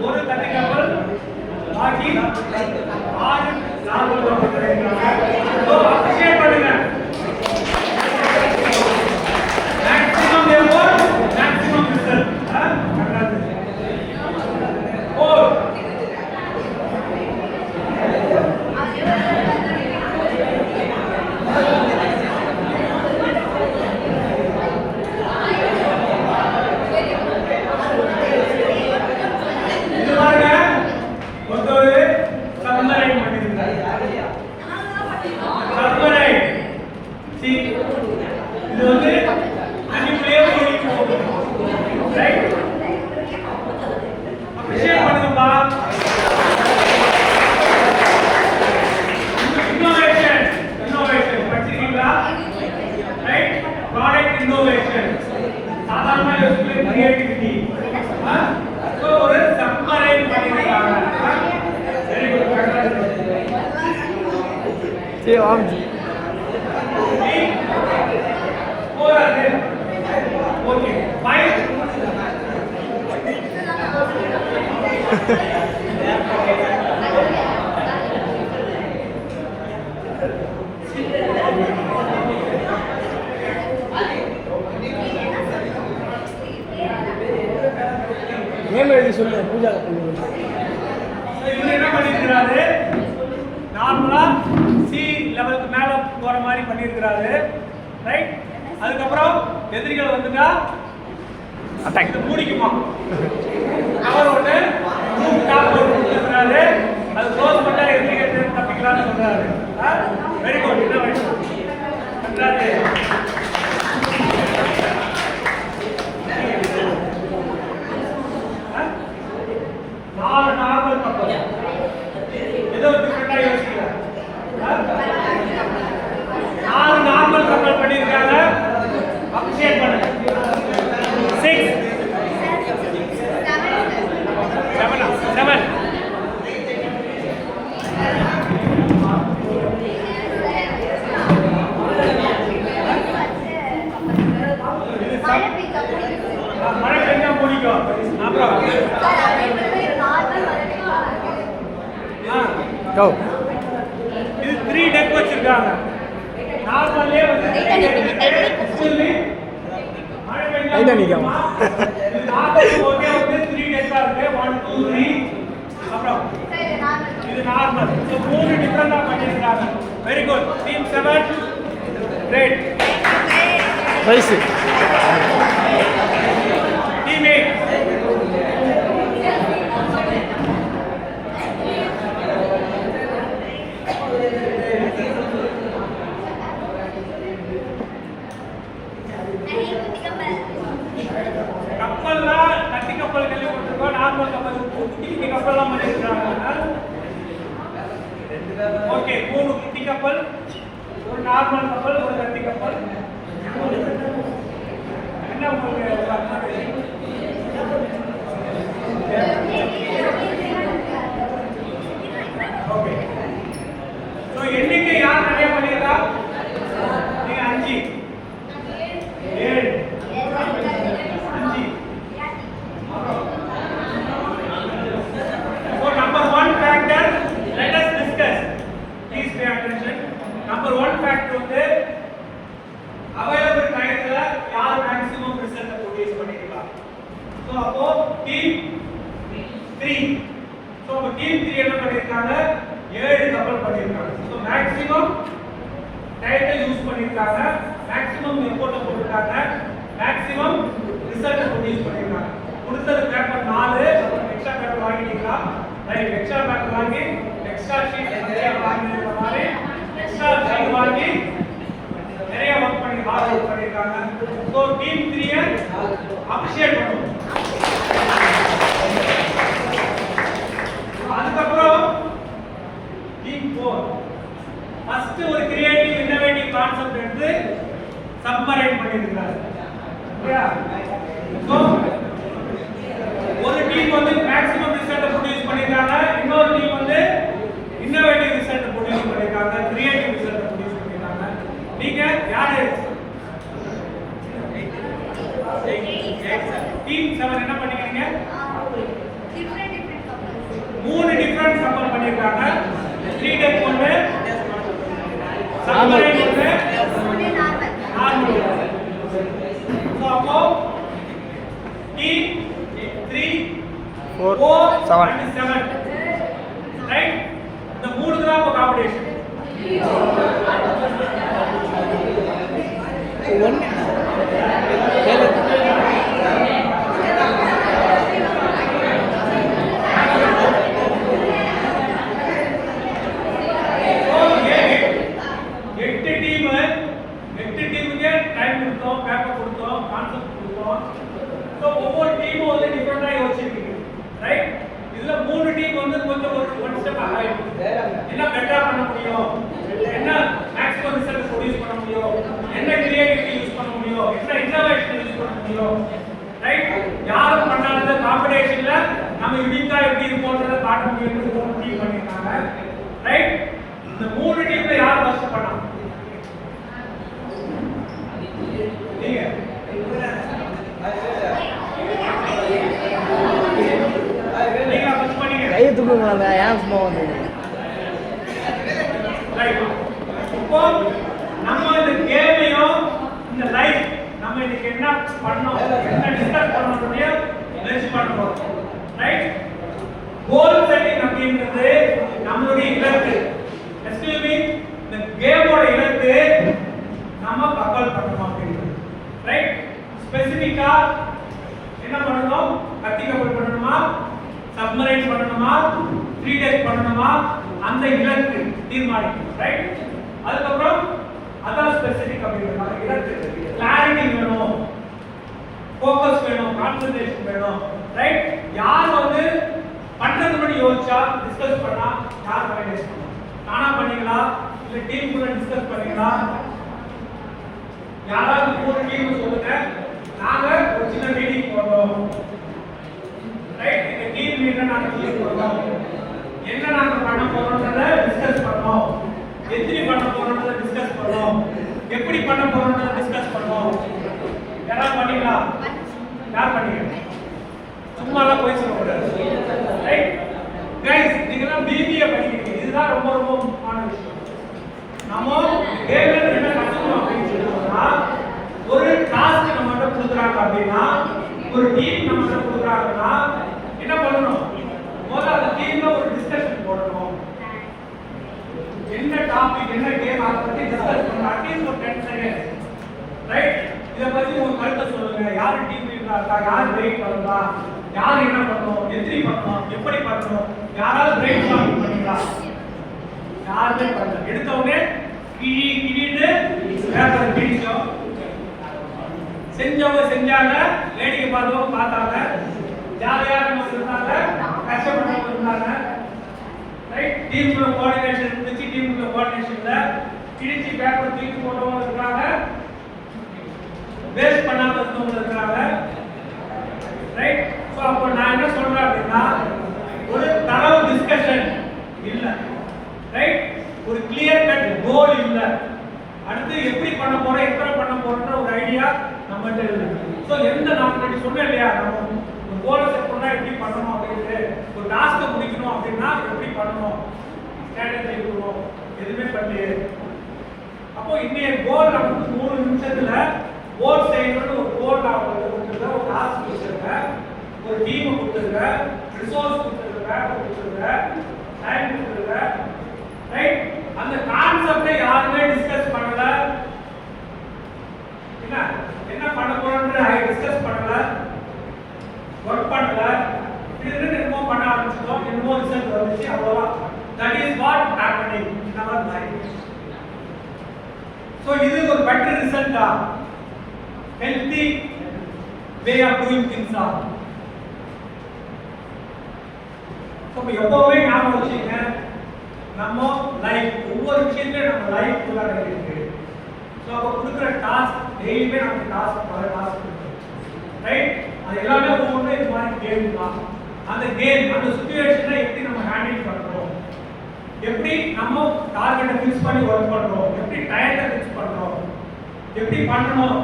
ஒரு தண்ணி கப்பல் பாக்கி 6 நார்மல் கப்பல் பண்ணிருக்காங்க. சோ அப்ரிஷியேட் பண்ணுங்க. Maximum effort maximum result. இது வந்து தண்ணிக்குள்ளேயே ஓடி போகும். ரைட்? அப்ரிஷியேட் பண்ணுங்கப்பா. இன்னோவேஷன் படிச்சிருக்கீங்களா? ரைட்? Product innovation. சாதாரணமா யோசிக்கல கிரியேட்டிவிட்டி. சோ ஒரு சப்மரைன் பண்ணிருக்காங்க. Very good. சரி வாங்க. Okay, fine. நேம் எழுதி சொல்லு பூஜா. இவர் என்ன பண்ணிருக்காரு? நார்மலா சி லெவலுக்கு மேல போற மாதிரி பண்ணிருக்காரு. ரைட்? அதுக்கப்புறம் எதிரிகள் வந்துட்டா அட்டாக் மூடிக்குமா? அவர் ஒன்று டாப் கொடுத்துறாரு. அது க்ளோஸ் பண்ணா எதிரிகள் தப்பிக்கலாம்னு சொல்றாரு. Very good. என்ன வேணும்? கண்டாரு. நாலு நார்மல் கப்பல் ஏதோ டிஃபரெண்டா யோசிக்கிறார். 4 நார்மல் கப்பல் பண்ணிருக்காங்க. அப்ரிஷியேட் பண்ணுங்க. 6 7 மழை பெஞ்சா பிடிக்கும். அப்புறம் கோ இது 3 டெக் வச்சிருக்காங்க. நார்மலே வந்து மழை பெஞ்சா ஐயா நிக்காம இது நார்மல் ஓகே வந்து 3 டெக்கா இருக்கு. 1 2 3 அப்புறம் இது நார்மல். சோ 3 டிஃபரண்டா பண்ணிருக்காங்க. Very good. Team 7 great. Rise team 8 கப்பல்லாம் கட்டி கப்பல் கேள்விப்பட்டிருக்கோம். நார்மல் கப்பல் குட்டி கப்பல்லாம் பண்ணிருக்காங்க. ஓகே 3 குட்டி கப்பல், ஒரு நார்மல் கப்பல், ஒரு கட்டி கப்பல். என்ன உங்களுக்கு ஓகே. சோ எண்ணிக்கை யார் நிறைய பண்ணிருக்கா? நீங்க 5 7 5 6 3. ஸோ நம்ம டீம் 3 என்ன பண்ணியிருக்காங்க 7 கப்பல் பண்ணியிருக்காங்க. ஸோ மேக்ஸிமம் டைத்தை யூஸ் பண்ணியிருக்காங்க, மேக்ஸிமம் எஃபோர்ட்டை போட்டிருக்காங்க, மேக்ஸிமம் ரிசல்ட் ப்ரொடியூஸ் பண்ணியிருக்காங்க. கொடுத்தது பேப்பர் 4, எக்ஸ்ட்ரா பேப்பர் வாங்கிட்டீங்களா? ரைட், எக்ஸ்ட்ரா பேப்பர் வாங்கி எக்ஸ்ட்ரா ஷீட் நிறைய வாங்கின மாதிரி எக்ஸ்ட்ரா ஷீட் வாங்கி நிறைய ஒர்க் பண்ணி ஹார்ட் ஒர்க் பண்ணியிருக்காங்க. ஸோ டீம் 3 அப்ரிஷியேட் பண்ணுவோம். அதுக்கப்புறம் டீம் 4 ஃபர்ஸ்ட் ஒரு கிரியேட்டிவ் இன்னோவேட்டிவ் கான்செப்ட் எடுத்து சப்மரைன் பண்ணிருக்காங்க. ஓகேயா? சோ ஒரு டீம் வந்து மேக்ஸிமம் ரிசல்ட் ப்ரொடியூஸ் பண்ணிருக்காங்க, இன்னொரு டீம் வந்து இன்னோவேட்டிவ் ரிசல்ட் ப்ரொடியூஸ் பண்ணிருக்காங்க, கிரியேட்டிவ் ரிசல்ட் ப்ரொடியூஸ் பண்ணிருக்காங்க. நீங்க யாரு? டீம் 7 என்ன பண்ணிக்கிறீங்க? மூணு டிஃபரண்ட் கப்பல் பண்ணிருக்காங்க. 3 டெக் ஒன்னு, சப்மரைன் ஒன்னு, நார்மல். சோ அப்போ டீம் 3 4 7 and 7 ரைட். இந்த மூணு தான் இப்போ காம்படிஷன். ஒவ்வொரு டீமும் வந்து டிஃபரெண்டா யோசிச்சிருக்கீங்க. ரைட், இதுல மூணு டீம் வந்து கொஞ்சம் ஒரு ஸ்டெப் அஹெட். என்ன பெட்டரா பண்ண முடியும், என்ன மேக்ஸிமம் ரிசல்ட் ப்ரொடியூஸ் பண்ண முடியும், என்ன கிரியேட்டிவிட்டி யூஸ் பண்ண முடியும், என்ன இன்னோவேஷன் யூஸ் பண்ண முடியும். ரைட், யாரும் பண்ணாத காம்படிஷன்ல நம்ம யூனிக்கா எப்படி இருப்போம்ன்றத காட்ட முடியும்னு மூணு டீம் பண்ணிருக்காங்க. ரைட், இந்த மூணு டீம்ல யார் ஃபர்ஸ்ட் பண்ணா? நீங்க கையை தூக்குங்களா? ஏன் சும்மா வந்து இப்போ நம்ம இந்த கேமையும் இந்த லைஃப் நம்ம இன்னைக்கு என்ன பண்ணோம், என்ன டிஸ்கஸ் பண்ணணும்னு முயற்சி பண்ண போறோம். ரைட், கோல் செட்டிங் அப்படின்றது நம்மளுடைய இலக்கு. எக்ஸ்கியூஸ் மீ, இந்த கேமோட இலக்கு நம்ம கப்பல் பண்ணணும் அப்படின்றது. ரைட், ஸ்பெசிஃபிக்கா என்ன பண்ணணும்? கத்தி கப்பல் பண்ணணுமா, சப்மரைன் பண்ணணுமா, 3 டெக் பண்ணணுமா, அந்த இலக்கு தீர்மானிக்கணும். ரைட், அதுக்கப்புறம் அதான் ஸ்பெசிஃபிக் அப்படின்றது இலக்கு. கிளாரிட்டி வேணும், ஃபோக்கஸ் வேணும், கான்சென்ட்ரேஷன் வேணும். ரைட், யார் வந்து பண்றது முன்னாடி யோசிச்சா டிஸ்கஸ் பண்ணா யார் ஃபைனலைஸ் பண்ணணும்? தானா பண்ணீங்களா இல்ல டீம் கூட டிஸ்கஸ் பண்ணீங்களா? யாராவது மூணு டீம் சொல்லுங்க, நாங்க ஒரு சின்ன மீட்டிங் போறோம். ரைட், இந்த டீம் மீட்டிங் நாங்க டீம் போறோம், என்ன நாங்க பண்ண போறோம்ன்றத டிஸ்கஸ் பண்ணோம், எத்தனை பண்ண போறோம்ன்றத டிஸ்கஸ் பண்ணோம், எப்படி பண்ண போறோம்ன்றத டிஸ்கஸ் பண்ணோம். யாராவது பண்ணீங்களா? யார் பண்ணீங்க? சும்மாலாம் போய் சொல்லக்கூடாது. ரைட் கைஸ், நீங்கலாம் பிபிஏ படிக்கிறீங்க, இதுதான் ரொம்ப ரொம்ப முக்கியமான விஷயம். நம்ம கேம்ல என்ன கத்துக்கணும் அப்படின்னு சொல்லிட்டோம்னா, ஒரு டாஸ்க் நம்மகிட்ட கொடுக்குறாங்க அப்படின்னா, ஒரு டீம் நம்மகிட்ட கொடுக்குறாங்கன்னா என்ன பண்ணணும்? முதல்ல அந்த டீம்ல ஒரு டிஸ்கஷன் போடணும். என்ன டாபிக், என்ன கேம், அதை பத்தி டிஸ்கஸ் பண்ணணும். அட்லீஸ்ட் ஒரு 10 செகண்ட்ஸ். ரைட், இத பத்தி உங்க கருத்தை சொல்லுங்க. யார் டீம் லீடரா இருக்கா, யார் பிரேக் பண்ணலாம், யார் என்ன பண்ணணும், எத்தனை பண்ணணும், எப்படி பண்ணணும். யாராவது பிரேக் ஸ்டார்மிங் பண்ணீங்களா? யாருமே பண்ணல. எடுத்த உடனே கிழிட்டு பேப்பர் கிழிச்சோம். செஞ்சவங்க செஞ்சாங்க, வேடிக்கை பார்த்தவங்க பார்த்தாங்க, ஜாலியாக இருந்தாங்க, கஷ்டப்பட்டவங்க இருந்தாங்க. ரைட், டீமுக்குள்ள கோஆர்டினேஷன் இருந்துச்சு, டீமுக்குள்ள கோஆர்டினேஷன்ல கிழிச்சு பேப்பர் தூக்கி போட்டவங்க இருக்காங்க, வேஸ்ட் பண்ணாம இருந்தவங்க இருக்காங்க. ரைட், சோ அப்போ நான் என்ன சொல்றேன் அப்படின்னா, ஒரு தரவு டிஸ்கஷன் இல்ல. ரைட், ஒரு கிளியர் கட் கோல் இல்ல. அடுத்து எப்படி பண்ண போறோம், எத்தனை பண்ண போறோம்ன்ற ஒரு ஐடியா நம்மகிட்ட இல்ல. சோ எந்த நான் முன்னாடி சொன்னேன் இல்லையா, நம்ம ஒரு கோலை செட் பண்ணா எப்படி பண்ணணும் அப்படின்ட்டு, ஒரு டாஸ்கை முடிக்கணும் அப்படின்னா எப்படி பண்ணணும், ஸ்ட்ராட்டஜி இருக்கணும், எதுவுமே பண்ணலையே. அப்போ இன்னைய கோல் நமக்கு 3 நிமிஷத்துல கோல் செய்யணும்னு ஒரு கோல் நான் கொடுத்துருக்கேன், ஒரு டாஸ்க் கொடுத்துருக்கேன், ஒரு டீமை கொடுத்துருக்கேன், ரிசோர்ஸ் பேப்பர் கொடுத்துருங்க, டைம் கொடுத்துருங்க, ரைட்? அந்த கான்செப்டை யாருமே டிஸ்கஸ் பண்ணல. என்ன பண்ண போறோம்னு டிஸ்கஸ் பண்ணல, ஒர்க் பண்ணல. இது என்னமோ பண்ண ஆரம்பிச்சிட்டோம், என்னமோ ரிசல்ட் வந்துச்சு, அவ்வளவுதான். That is what happening in our life. So இது ஒரு better result ah, healthy way of doing things ah. So எப்பவுமே ஞாபகம் வச்சுங்க, நம்ம லைஃப் ஒவ்வொரு விஷயத்தையும் நம்ம லைஃப் குள்ள இருக்கு. ஸோ அப்போ கொடுக்குற டாஸ்க் டெய்லியுமே நமக்கு டாஸ்க் பல டாஸ்க் இருக்கு, ரைட்? அது எல்லாமே ஒவ்வொன்றும் இது மாதிரி கேம் தான். அந்த கேம், அந்த சுச்சுவேஷனை எப்படி நம்ம ஹேண்டில் பண்ணுறோம், எப்படி நம்ம டார்கெட்டை ஃபிக்ஸ் பண்ணி ஒர்க் பண்ணுறோம், எப்படி டயத்தை ஃபிக்ஸ் பண்ணுறோம், எப்படி பண்ணணும்,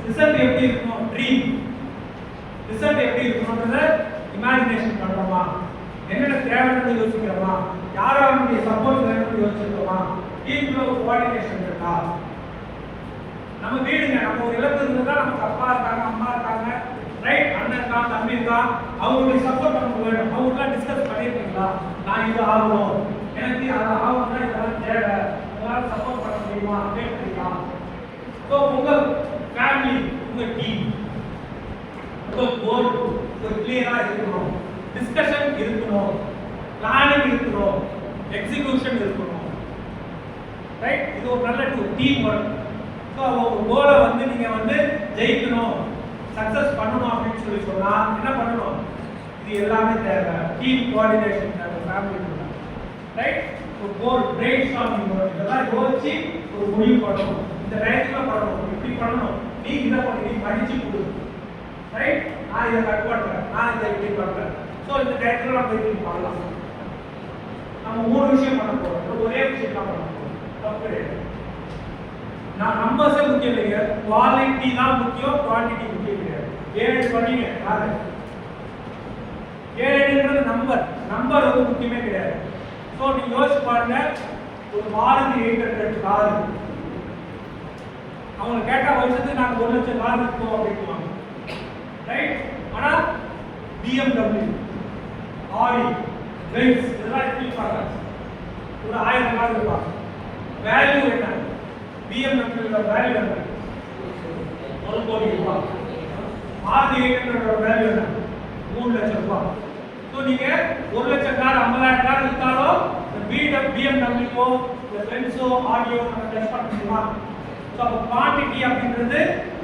ரிசல்ட் எப்படி இருக்கணும், ட்ரீம் ரிசல்ட் எப்படி இருக்கணும்ன்றத இமேஜினேஷன் பண்ணுறோமா, என்னென்ன தேவைன்னு யோசிக்கிறோமா, யாராவது சப்போர்ட் வேணும்னு யோசிச்சிருக்கோமா, டீம்ல ஒரு கோஆர்டினேஷன் இருக்கா. நம்ம வீடுங்க, நம்ம ஒரு இலக்கு இருந்தா நமக்கு அப்பா இருக்காங்க, அம்மா இருக்காங்க, ரைட்? அண்ணன் இருக்கான், தம்பி இருக்கான், அவங்களுக்கு சப்போர்ட் நமக்கு வேணும். அவங்களுக்குலாம் டிஸ்கஸ் பண்ணியிருக்கீங்களா? நான் இது ஆகணும், எனக்கு அது ஆகணும்னா இதெல்லாம் தேவை, உங்களால் சப்போர்ட் பண்ண முடியுமா கேட்குறீங்களா? ஸோ உங்கள் ஃபேமிலி, உங்கள் டீம், உங்கள் கோல் ஒரு கிளியராக இருக்கணும், டிஸ்கஷன் இருக்கணும், பிளானிங் இருக்கணும், எக்ஸிகியூஷன் இருக்கணும், ரைட்? இது ஒரு நல்ல டீம் ஒர்க். ஸோ உங்கள் கோலை வந்து நீங்கள் வந்து ஜெயிக்கணும், சக்ஸஸ் பண்ணணும் அப்படின்னு சொல்லி சொன்னால் என்ன பண்ணணும்? இது எல்லாமே தேவை. டீம் கோஆர்டினேஷன் தேவை, ஃபேமிலி, ரைட்? ஒரு கோல் பிரெயின் ஸ்டார்மிங் வரும், இதெல்லாம் யோசிச்சு ஒரு முடிவு பண்ணணும். இந்த டைரக்ஷனில் பண்ணணும், இப்படி பண்ணணும், நீ இதை பண்ணி நீ படிச்சு கொடு, ரைட்? நான் இதை கட் பண்ணுறேன், நான் இதை இப்படி பண்ணுறேன். ஸோ இந்த டைரக்ஷனில் நம்ம இப்படி பண்ணலாம். நம்ம 3 விஷயம் பண்ண போகிறோம், ஒரே விஷயம் தான் பண்ண போகிறோம், தப்பு கிடையாது. நான் நம்பர்ஸே முக்கியம் இல்லைங்க, குவாலிட்டி தான் முக்கியம், குவான்டிட்டி முக்கியம் கிடையாது. 7 பண்ணீங்க, 7ன்றது நம்பர் வந்து முக்கியமே கிடையாது. ஸோ நீங்க யோசிச்சு பாருங்க, ஒரு மாருதி 800 கார், அவங்க கேட்டா வருஷத்துக்கு நாங்கள் 1 லட்சம் கார் விற்போம் அப்படின்வாங்க, ரைட்? ஆனால் BMW, ஆடி, பென்ஸ் இதெல்லாம் எப்படி இருப்பாங்க? ஒரு 1000 கார் இருப்பாங்க. வேல்யூ என்ன? BMW வேல்யூ என்ன? 1 கோடி ரூபாய். மாருதி 800 வேல்யூ என்ன? 3 லட்சம் ரூபாய். ஸோ நீங்க 1 லட்சம் கார் 50,000 கார் விற்றாலும் BMW, பென்ஸோ, ஆடியோ நம்ம டெஸ்ட் பண்ண முடியுமா? ஸோ அப்போ குவான்டிட்டி அப்படின்றது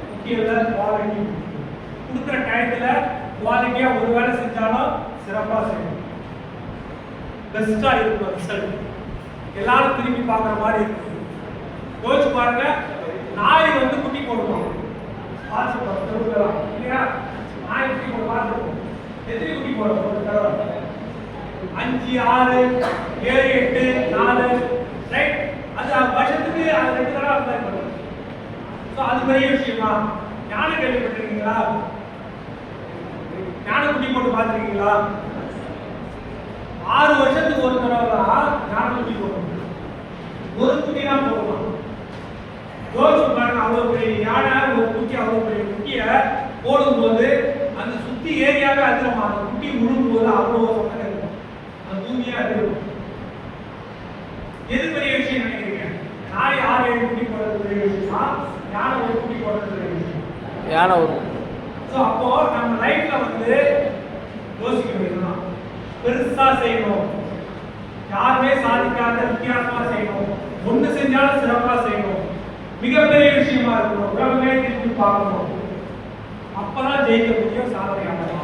முக்கியம் இல்லை, குவாலிட்டி. கொடுக்குற டயத்தில் குவாலிட்டியாக ஒரு வேலை செஞ்சாலும் சிறப்பாக செய்யணும், பெஸ்ட்டாக இருக்கும் ரிசல்ட், எல்லாரும் திரும்பி பார்க்குற மாதிரி இருக்கும். யோசிச்சு பாருங்க, நாய் வந்து குட்டி போடுவோம், பார்த்துக்கலாம் இல்லையா? நாய் குட்டி போட பார்த்துருக்கோம், எத்தனை குட்டி போடும் ஒரு தடவை? 5, 6, 7, 8, 4, ரைட்? அது வருஷத்துக்கு அது 2 தடவை அப்ளை பண்ணும். ஸோ அது பெரிய விஷயமா? ஞான கேள்விப்பட்டிருக்கீங்களா? ஞான குட்டி போட்டு பார்த்துருக்கீங்களா? 6 வருஷத்துக்கு ஒரு தடவை தான் ஞான குட்டி போடும், ஒரு குட்டி தான் போடணும். யோசிச்சு பாருங்க, அவ்வளோ பெரிய யானை ஒரு குட்டி, அவ்வளோ பெரிய குட்டியை போடும்போது அந்த சுத்தி ஏரியாவே அதிகமாக அந்த குட்டி முழுகும் போது அவ்வளோ சத்தம் இருக்கும், அந்த பூமியே அதிகம். எது பெரிய விஷயம் நினைக்கிறீங்க? நாய் 6, 7 குட்டி போடுறது பெரிய விஷயமா, யானை ஒரு குட்டி போடுறது பெரிய விஷயம்? யானை வரும். ஸோ அப்போ நம்ம லைஃப்ல வந்து யோசிக்க வேண்டியதுதான், பெருசா செய்யணும், யாருமே சாதிக்காத வித்தியாசமா செய்யணும், ஒன்று செஞ்சாலும் சிறப்பா செய்யணும், மிகப்பெரிய விஷயமா இருக்கணும், உலகமே திரும்பி பார்க்கணும், அப்பதான் ஜெயிக்க முடியும், சாதனையாக.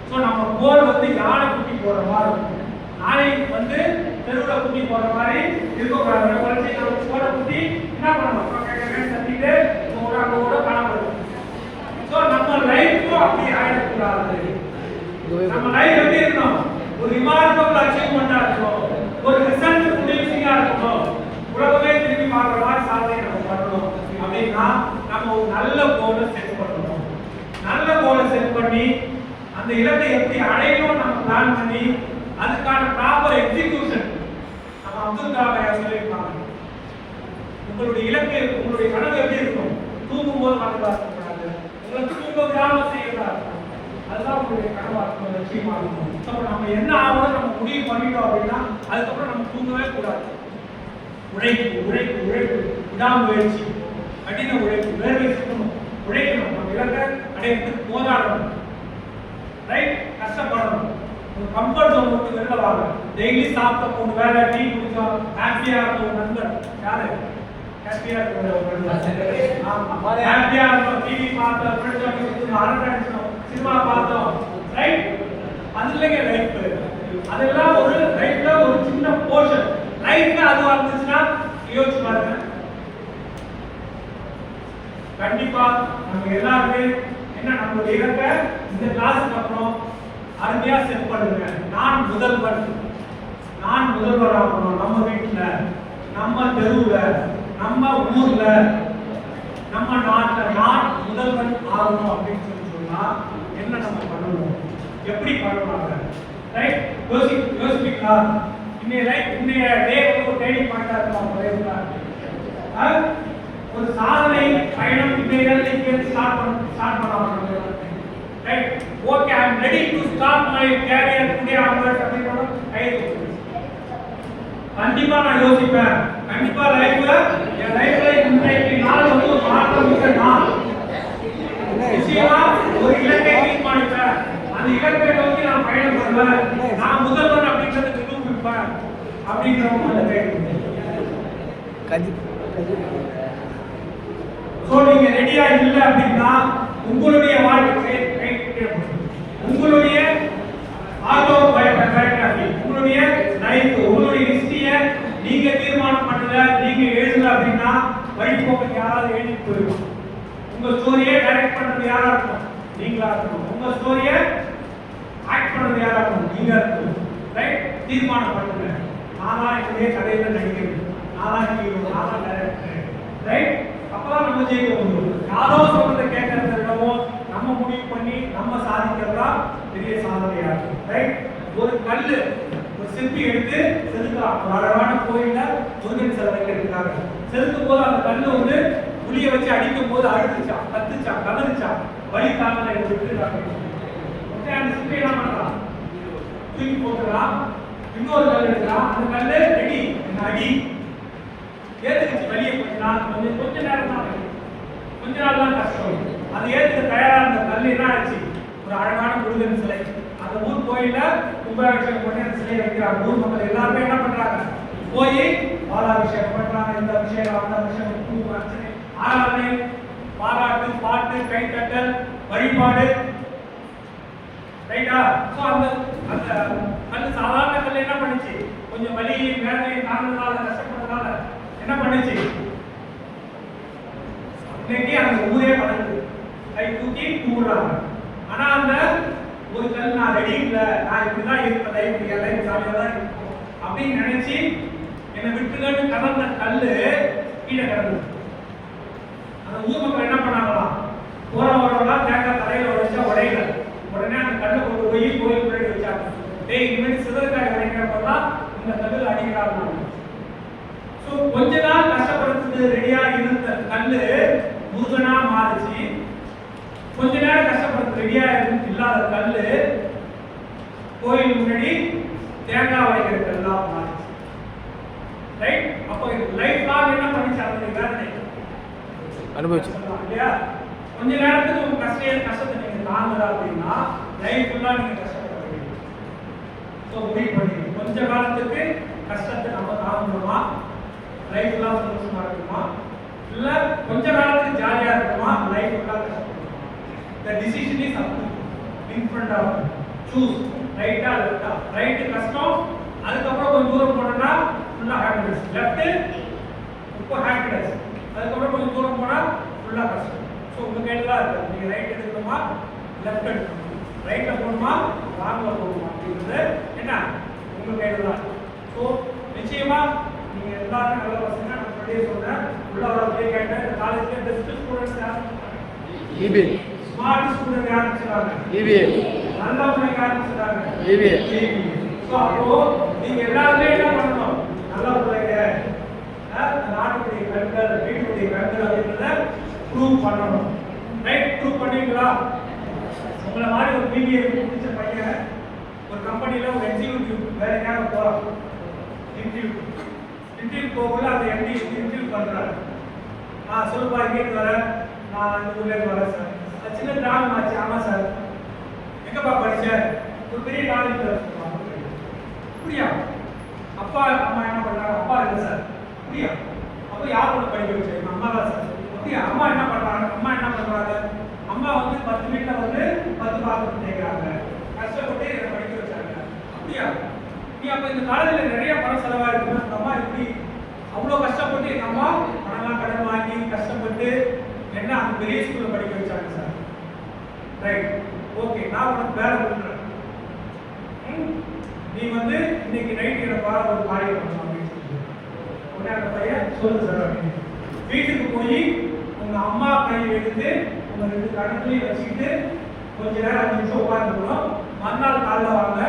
ஸோ நம்ம கோல் வந்து யானை குட்டி போடுற மாதிரி இருக்கும், நாளை வந்து தெருவில் குட்டி போடுற மாதிரி இருக்கக்கூடாது. போட குட்டி என்ன பண்ணணும்? தட்டிட்டு கூட காணப்படும். ஸோ நம்ம லைஃப்பும் அப்படி ஆயிடக்கூடாது. நம்ம லைஃப் எப்படி இருக்கணும்? ஒரு ரிமார்க்கபிள் அச்சீவ்மெண்டா இருக்கணும், ஒரு ரிசல்ட் ப்ரொடியூசிங்கா இருக்கணும், உலகமே திரும்பி பார்க்குற மாதிரி சாதனை நம்ம பண்ணணும். அப்படின்னா நம்ம ஒரு நல்ல கோலை செட் பண்ணணும். நல்ல கோலை செட் பண்ணி அந்த இலக்கை எப்படி அடையணும் நம்ம பிளான் பண்ணி அதுக்கான ப்ராப்பர் எக்ஸிகியூஷன். நம்ம அப்துல் கலாம் ஐயா சொல்லியிருப்பாங்க, உங்களுடைய இலக்கு, உங்களுடைய கனவு எப்படி இருக்கும்? தூங்கும் போது மனதாக இருக்கக்கூடாது, உங்களுக்கு தூங்க விடாம செய்யறதா இருக்கும். அதுதான் உங்களுடைய கனவா இருக்கணும், லட்சியமா இருக்கணும். அப்போ நம்ம என்ன ஆகணும் நம்ம முடிவு பண்ணிட்டோம் அப்படின்னா அதுக்கப்புறம் நம்ம தூங்கவே கூடாது. உழைப்பு உழைப்பு உழைப்பு, விடாமுயற்சி, கடின உழைப்பு, வேர்வை சிக்கணும், உழைக்கணும், நம்ம இலக்கை அடையிறதுக்கு போராடணும், ரைட், கஷ்டப்படணும். ஒரு கம்ஃபர்ட் ஜோன் விட்டு வெளில வாங்க. டெய்லி சாப்பிட்ட ஒரு வேலை டீ குடிச்சா ஹாப்பியா இருக்க ஒரு நண்பர் யாரு? ஹாப்பியா இருக்கிற ஒரு நண்பர். ஆமா, ஹாப்பியா இருக்கும். டிவி பார்த்தோம், ஃப்ரெண்ட்ஸ் வந்து அரட்டை சினிமா பார்த்தோம், ரைட். அது இல்லைங்க லைஃப். அதெல்லாம் ஒரு லைஃப்ல ஒரு சின்ன போர்ஷன். லைஃப்ல அது வந்துச்சுன்னா யோசிச்சு பாருங்க. கண்டிப்பா நம்ம எல்லாருமே என்ன நம்மளுடைய இலக்கை இந்த கிளாஸுக்கு அப்புறம் அருமையா செட் பண்ணுங்க. நான் முதல்வர் ஆகணும். நம்ம வீட்டுல, நம்ம தெருவுல, நம்ம ஊர்ல, நம்ம நாட்டுல நான் முதல்வன் ஆகணும் அப்படின்னு சொன்னா என்ன நம்ம பண்ணணும், எப்படி பண்ணணும், ரைட்? யோசிக்கலாம். இன்னைய டே ஒரு ட்ரைனிங் பாயிண்டா இருக்கலாம். ஒரு சாதனை பயணம் இன்னையில ஸ்டார்ட் பண்ணலாம். Right, okay, I am ready to start my career today onwards அப்படினோட கைது. கண்டிப்பா நான் யோசிப்பேன். கண்டிப்பா லைஃப்ல என் லைஃப்ல இன்றைக்கு நாள் வந்து ஒரு மாற்றம் மிக்க நாள். நிச்சயமா ஒரு இலக்கை தீர்மானிப்பேன். அந்த இலக்கை நோக்கி நான் பயணம் பண்ணுவேன். நான் முதல்வன் அப்படிங்கறத நிரூபிப்பேன் அப்படிங்கிறவங்க அந்த கைது. சோ நீங்க ரெடியா இல்ல அப்படின்னா உங்களுடைய வாழ்க்கை உங்களுடைய ஆட்டோ பயோகிராஃபி, உங்களுடைய லைஃப், உங்களுடைய ஹிஸ்டரிய நீங்க தீர்மானம் பண்ணல, நீங்க எழுதல அப்படின்னா வழிபோக்கு யாராவது எழுதி போயிடும். உங்க ஸ்டோரியை டைரக்ட் பண்றது யாரா இருக்கும்? நீங்களா இருக்கணும். உங்க ஸ்டோரியை ஆக்ட் பண்றது யாரா இருக்கும்? நீங்க இருக்கணும். ரைட், தீர்மானம் பண்ணுங்க. நானா இதே கதையில நடிக்கிறேன், நானா ஹீரோ, நானா டைரக்டர், ரைட். அப்பதான் நம்ம ஜெயிக்க முடியும். யாரோ சொல்றதை கேட்கறத விடவும் நம்ம முடிவு பண்ணி நம்ம சாதிக்கிறதா பெரிய சாதனையா இருக்கும். ரைட், ஒரு கல்லு ஒரு சிற்பி எடுத்து செதுக்கலாம். ஒரு அழகான கோயில முருகன் சிலை வைக்கிறதுக்காக செதுக்கும் போது அந்த கல்லு வந்து புளிய வச்சு அடிக்கும் போது அழுதுச்சா, கத்துச்சா, கதறிச்சா, வலி தாங்கலை விட்டு அந்த சிற்பி என்ன பண்றான்? தூக்கி போட்டுறான். இன்னொரு கல் எடுக்கிறான். அந்த கல்லு ரெடி, அடி ஏத்துக்கிச்சு. வெளியே கொஞ்ச நேரம் தான், கொஞ்ச நாள் தான் கஷ்டம். அது ஏத்துக்க தயாரா இருந்த கல் என்ன ஆச்சு? ஒரு அழகான முருகன் சிலை. அந்த ஊர் கோயில கும்பாபிஷேகம் பண்ணி அந்த சிலையை வைக்கிறாங்க. ஊர் மக்கள் எல்லாருமே என்ன பண்றாங்க? போய் பாலாபிஷேகம் பண்றாங்க. இந்த அபிஷேகம், அந்த அபிஷேகம், பூ அர்ச்சனை, ஆராதனை, பாராட்டு, பாட்டு, கைத்தட்டல், வழிபாடு, ரைட்டா? சோ அந்த கல் சாதாரண கல் என்ன பண்ணுச்சு? கொஞ்சம் வலி வேதனை தாங்கறதால, கஷ்டப்படுறதால என்ன பண்ணுச்சு? இன்னைக்கு அந்த ஊரே படுது, கை தூக்கி கும்பிடுறாங்க. ஆனா அந்த ஒரு கல் நான் ரெடி இல்ல, நான் இப்படிதான் இருப்பேன், லைஃப் லைஃப் ஜாலியா தான் இருக்கும் அப்படின்னு நினைச்சு என்னை விட்டுலன்னு கடந்த கல்லு கீழே கிடந்தது. அந்த ஊர் மக்கள் என்ன பண்ணாங்களாம்? போறவரெல்லாம் தேங்காய் தலையில உடைச்சா உடையல. உடனே அந்த கல்லை கொண்டு போய் கோயில் முன்னாடி வச்சாங்க. டேய், இனிமேல் சிதற்காய் உடைக்கிறப்பதான் இந்த கல்லில் அடிக்கிறாங்க. ஸோ கொஞ்ச நாள் கஷ்டப்படுறது ரெடியா இருந்த கல்லு முருகனா மாறிச்சு. கொஞ்ச நேரம் கஷ்டப்படுறது ரெடியா இல்லாத கல்லு கோயில் முன்னாடி தேங்காய் உடைக்கிற கல்லா மாறிச்சு. ரைட், அப்போ லைஃப் லாங் என்ன பண்ணிச்சு? அந்த வேதனை அனுபவிச்சு இல்லையா? கொஞ்ச நேரத்துக்கு உங்க கஷ்டத்தை நீங்க தாங்குறா அப்படின்னா லைஃப் ஃபுல்லா நீங்க கஷ்டப்பட வேண்டியது. ஸோ முடிவு பண்ணி கொஞ்ச காலத்துக்கு கஷ்டத்தை நம்ம தாங்குறோமா, லைஃப் ஃபுல்லா சந்தோஷமா இருக்குமா, இல்ல கொஞ்ச காலத்துக்கு ஜாலியா இருக்குமா, லைஃப் ஃபுல்லா கஷ்டப்படுமா? The decision is up to you. In front of you. Choose. ரைட்டா லெஃப்டா? ரைட் கஷ்டம், அதுக்கப்புறம் கொஞ்சம் தூரம் போனா ஃபுல்லா ஹாப்பினஸ். லெஃப்ட் இப்போ ஹாப்பினஸ், அதுக்கப்புறம் கொஞ்சம் தூரம் போனா ஃபுல்லா கஷ்டம். ஸோ உங்க கையில தான் இருக்கு. நீங்க ரைட் எடுக்கணுமா, லெஃப்ட் எடுக்கணுமா, ரைட்ல போகணுமா, ராங்ல போகணுமா அப்படிங்கிறது என்ன உங்க கையில தான். ஸோ நிச்சயமா நீங்க எல்லாரும் நல்ல பசங்க. நான் முன்னாடியே சொன்னேன், உள்ள வரப்பே கேட்டேன், இந்த காலேஜ்ல பெஸ்ட் ஸ்டூடெண்ட்ஸ் யாரு? ஸ்மார்ட் ஸ்டூடெண்ட் யாரு சொல்றாங்க? நல்ல பிள்ளைங்க யாரு சொல்றாங்க? ஸோ அப்போ நீங்க எல்லாருமே என்ன பண்ணணும்? நல்ல பிள்ளைங்க, நாட்டுடைய கண்கள், வீட்டுடைய கண்கள் அப்படின்றத ப்ரூவ் பண்ணணும். ரைட், ப்ரூவ் பண்ணீங்களா? உங்களை மாதிரி ஒரு பிபிஏ முடிச்ச பையன் ஒரு கம்பெனியில் ஒரு எக்ஸிக்யூட்டிவ் வேலைக்காக போகிறான். இன்டர்வியூ போகல அந்த எம்டி இன்டர்வியூ பண்ணுறாரு. சொல்லுப்பா எங்கேருந்து வரேன், நான் இந்த ஊர்லேருந்து வரேன் சார். அது சின்ன கிராமம் ஆச்சு. ஆமாம் சார். எங்கப்பா படித்தேன், ஒரு பெரிய காலேஜில் அப்படியா? அப்பா அம்மா என்ன பண்ணுறாங்க? அப்பா இல்லை சார். அப்படியா? அப்போ யார் கூட படிக்க வச்சு? எங்கள் அம்மா தான் சார். அப்படியா? அம்மா என்ன பண்ணுறாங்க? அம்மா என்ன பண்ணுறாங்க? அம்மா வந்து 10 வீட்டில் வந்து 10 பாத்திரம் கேட்குறாங்க. கஷ்டப்பட்டு என்னை படிக்க வச்சாங்க. அப்படியா? நீ அப்போ இந்த காலேஜில் நிறைய பணம் செலவாக இருக்குன்னா உங்கள் அம்மா எப்படி அவ்வளோ கஷ்டப்பட்டு எங்கள் அம்மா பணம்லாம் கடன் வாங்கி கஷ்டப்பட்டு என்ன அந்த பெரிய ஸ்கூலில் படிக்க வச்சாங்க சார். ரைட், ஓகே, நான் உனக்கு வேலை கொடுக்குறேன். நீ வந்து இன்னைக்கு நைட் எனக்கு வர ஒரு காரியம் பண்ணணும் அப்படின்னு சொல்லி உடனே அந்த பையன் சொல்லு சார் அப்படின்னு வீட்டுக்கு போய் உங்கள் அம்மா கையை எடுத்து உங்கள் 2 கணக்குலையும் வச்சுக்கிட்டு கொஞ்ச நேரம் 5 நிமிஷம் உட்காந்துக்கணும். மறுநாள் காலைல வாங்க,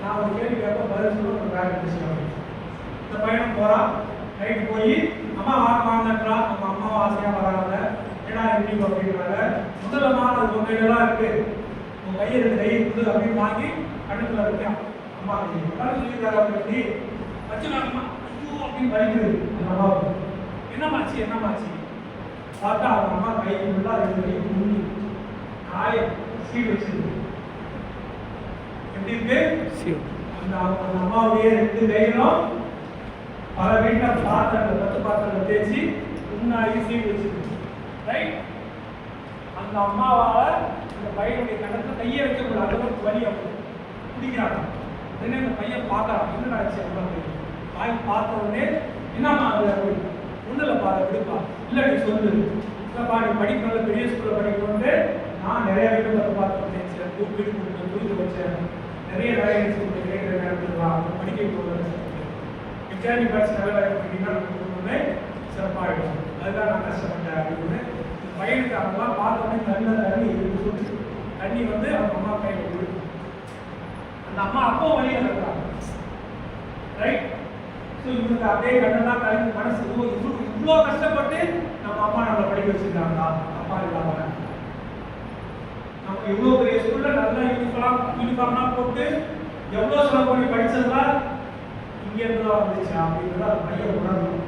நான் ஒரு கேள்வி கேட்ப பதில் சொல்ல ஒரு வேலை விஷயம். இந்த பையனும் போகிறான். நைட்டு போய் அம்மா வாங்கினான். அவங்க அம்மாவை ஆசையாக வராங்க. ஏன்னா எப்படி அப்படின்றாங்க. முதலமா அது உங்கள் கையிலலாம் இருக்குது, உங்கள் கையை 2 கை இருக்குது அப்படின்னு வாங்கி கணக்கில் வைக்கான். அம்மா சொல்லியிருக்காரு அப்படி வச்சுனாங்கம்மா. ஐயோ அப்படின்னு வலிக்குது அந்த அம்மாவுக்கு. என்னமாச்சு பார்த்தா அவங்க அம்மா கை ஃபுல்லாக 2 கை துணி காயம் சீடு வச்சிருக்கு. எப்படி இருக்கு? அந்த அம்மாவுடைய 2 கைகளும் பல வீட்டில் பாத்திரங்கள் 10 பாத்திரங்கள் தேய்ச்சி முன்னாடி சீடு வச்சிருக்கு. ரைட், அந்த அம்மாவால் அந்த பையனுடைய கணத்தில் கையை வைக்க முடியல, அளவுக்கு வலி அப்படி பிடிக்கிறாங்க. உடனே அந்த பையன் பார்க்கறான், என்ன ஆச்சு அப்படின்னு. வாங்கி பார்த்த உடனே என்னம்மா அது அப்படின்னு. ஒன்றில் பாரு விடுப்பா, இல்லை நீ சொல்லு. இல்லைப்பா நீ படிக்கணும், பெரிய ஸ்கூலில் படிக்கணும்னு நான் நிறைய வீட்டு 10 பாத்திரம் தேய்ச்சேன், வீடு கொடுத்தேன், துணித்து வச்சேன், நிறைய வேலையை சொல்லி கேட்குற நேரத்தில் படிக்க போகிறேன். வித்தியாதி படிச்சு நல்ல வேலை பண்ணிங்கன்னா கொடுக்கணும்னு சிறப்பாகிடும். அதுதான் நான் கஷ்டப்பட்டேன் அப்படின்னு பையனுக்கு அவங்களாம் பார்த்த உடனே நல்ல தண்ணி இருக்கு சொல்லி தண்ணி வந்து அவங்க அம்மா கையில் கொடுக்கும். அந்த அம்மா அப்போ வழியில் இருக்கிறாங்க. ரைட், ஸோ இவங்களுக்கு அப்படியே கண்ணெல்லாம் கலந்து மனசு இவ்வளோ கஷ்டப்பட்டு நம்ம அம்மா நம்மளை படிக்க வச்சுருக்காங்களா? அப்பா இல்லாமல் நம்ம இவ்வளோ பெரிய ஸ்கூலில் நல்ல யூனிஃபார்ம்லாம் போட்டு எவ்வளோ செலவு பண்ணி படித்ததுலாம் இங்கேருந்து தான் வந்துச்சு அப்படின்றத அந்த பையன் உணரணும்.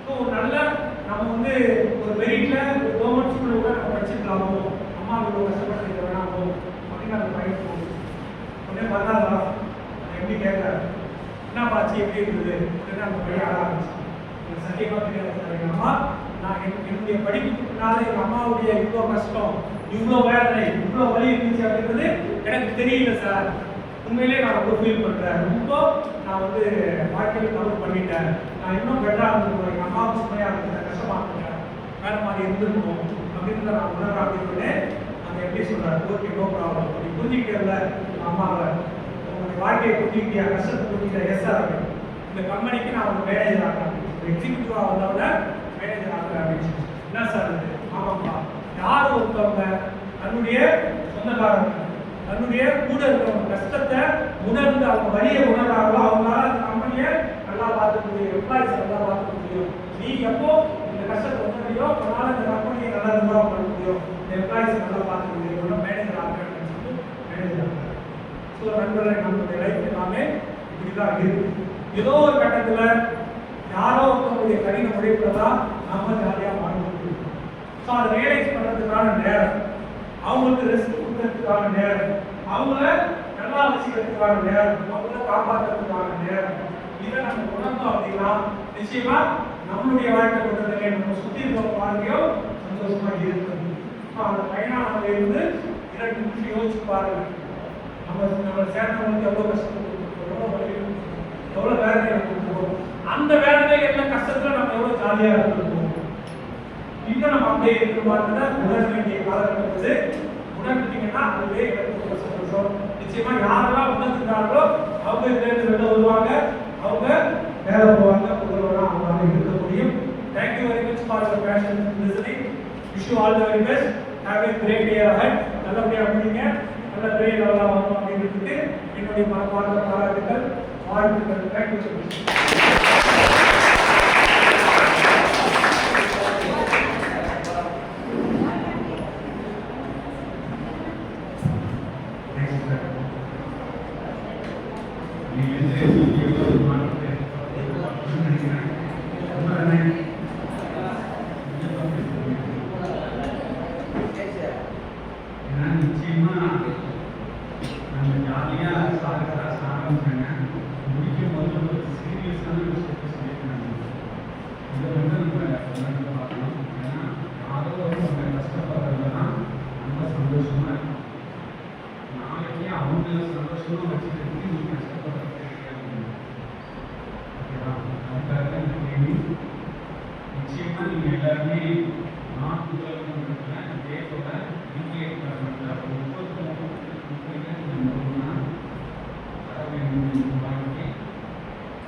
ஸோ நல்ல நம்ம வந்து ஒரு மெரிட்டில் ஒரு கவர்மெண்ட் ஸ்கூலில் கூட நம்ம படிச்சிருக்கலாமோ, அம்மா இவ்வளோ கஷ்டப்பட்டு வேணாமோ அப்படின்னு அந்த பையன் போகும். உடனே மறுநாள் எப்படி கேட்குறாரு, என்ன பாச்சு எப்படி இருந்தது அப்படின்னு அந்த பையன் ஆட ஆரம்பிச்சு. எனக்கு சத்தியமாக தெரியாது எங்கள் அம்மா, நான் என்னுடைய படிப்புனால எங்கள் அம்மாவுடைய இவ்வளோ கஷ்டம், இவ்வளோ வேதனை, இவ்வளோ வலி இருந்துச்சு அப்படின்றது எனக்கு தெரியல சார். உண்மையிலே நான் ரொம்ப ஃபீல் பண்ணுறேன். ரொம்ப நான் வந்து வாழ்க்கையில் தவறு பண்ணிட்டேன். நான் இன்னும் பெட்டராக இருந்துருக்கோம், எங்கள் அம்மாவுக்கு சுமையாக இருந்தேன், கஷ்டமாக இருந்தேன், வேறு மாதிரி இருந்துருக்கணும் அப்படின்னு நான் உணர்றேன் அப்படின்னு அந்த எப்படி சொல்கிறார். Okay, no problem. அப்படி புரிஞ்சுக்கிட்டேன்ல அம்மாவை, உங்களுடைய வாழ்க்கையை புரிஞ்சுக்கிட்டியா, கஷ்டத்தை புரிஞ்சுக்கிட்டேன். எஸ் சார், இந்த கம்பெனிக்கு நான் ஒரு மேனேஜர் ஆகிறேன், எக்ஸிக்யூட்டிவாக வந்தவங்க மேனேஜர் ஆகிறேன் அப்படின்னு. என்ன சார் இது? ஆமாம்ப்பா, யார் ஒருத்தவங்க தன்னுடைய சொந்தக்காரங்க தன்னுடைய கூட இருக்கிறவங்க கஷ்டத்தை உணர்ந்து அவங்க வழியை உணர்றாங்களோ அவங்களால அந்த கம்பெனியை நல்லா பார்த்துக்க முடியும், எம்ப்ளாயிஸை நல்லா பார்த்துக்க முடியும். நீ எப்போ இந்த கஷ்டத்தை உணர்றியோ அதனால இந்த கம்பெனியை நல்லா நிர்வாகம் பண்ண முடியும், இந்த எம்ப்ளாயிஸை நல்லா பார்த்துக்க முடியும், மேனேஜர் ஆகிறேன் அப்படின்னு சொல்லிட்டு மேனேஜர் ஆகிறாங்க. ஸோ நண்பர்களை நம்மளுடைய லைஃப் எல்லாமே இப்படி தான் இருக்கு. ஏதோ ஒரு கட்டத்தில் யாரோ ஒருத்தவங்களுடைய கடின உழைப்புல தான் நம்ம ஜாலியாக வாழ்ந்து முடியும். ஸோ அதை ரியலைஸ் பண்ணுறதுக்கான நேரம், அவங்களுக்கு ரெஸ்ட் கொடுக்கறதுக்கான நேரம், அவங்கள நல்லா வச்சுக்கிறதுக்கான நேரம், அவங்கள காப்பாற்றுறதுக்கான நேரம், இதை நம்ம உணர்ந்தோம் அப்படின்னா நிச்சயமா நம்மளுடைய வாழ்க்கை கொண்டதுல நம்ம சுற்றி இருக்கிற வாழ்க்கையும் சந்தோஷமா இருக்குது. அந்த பயணம் இருந்து 2 நிமிஷம் யோசிச்சு பாருங்க. நம்ம சேர்ந்தவங்களுக்கு எவ்வளோ கஷ்டப்பட்டு எவ்வளோ வலி எவ்வளோ வேதனை கொடுத்துருக்கோம். அந்த வேதனை எல்லாம் கஷ்டத்துல நம்ம எவ்வளோ ஜாலியாக இருந்திருக்கோம். இன்னும் நம்ம அப்படியே இருக்கிற மாதிரி தான் உணர வேண்டிய காலகட்டம் வந்து உணர்ந்துட்டீங்கன்னா அதுவே எனக்கு ஒரு சந்தோஷம். நிச்சயமா யாரெல்லாம் உணர்ந்துட்டாங்களோ அவங்க இதுலேருந்து வெளில வருவாங்க, அவங்க வேலை போவாங்க, முதல்வராக அவங்களால இருக்க முடியும். Thank you very much for your patient listening. Wish you all the very best. Have a great year ahead. நல்லபடியாக முடிங்க, நல்ல பெரிய லெவலாக வரணும் அப்படின்ட்டு என்னுடைய மனமார்ந்த பாராட்டுகள், வாழ்த்துக்கள். Thank you so much.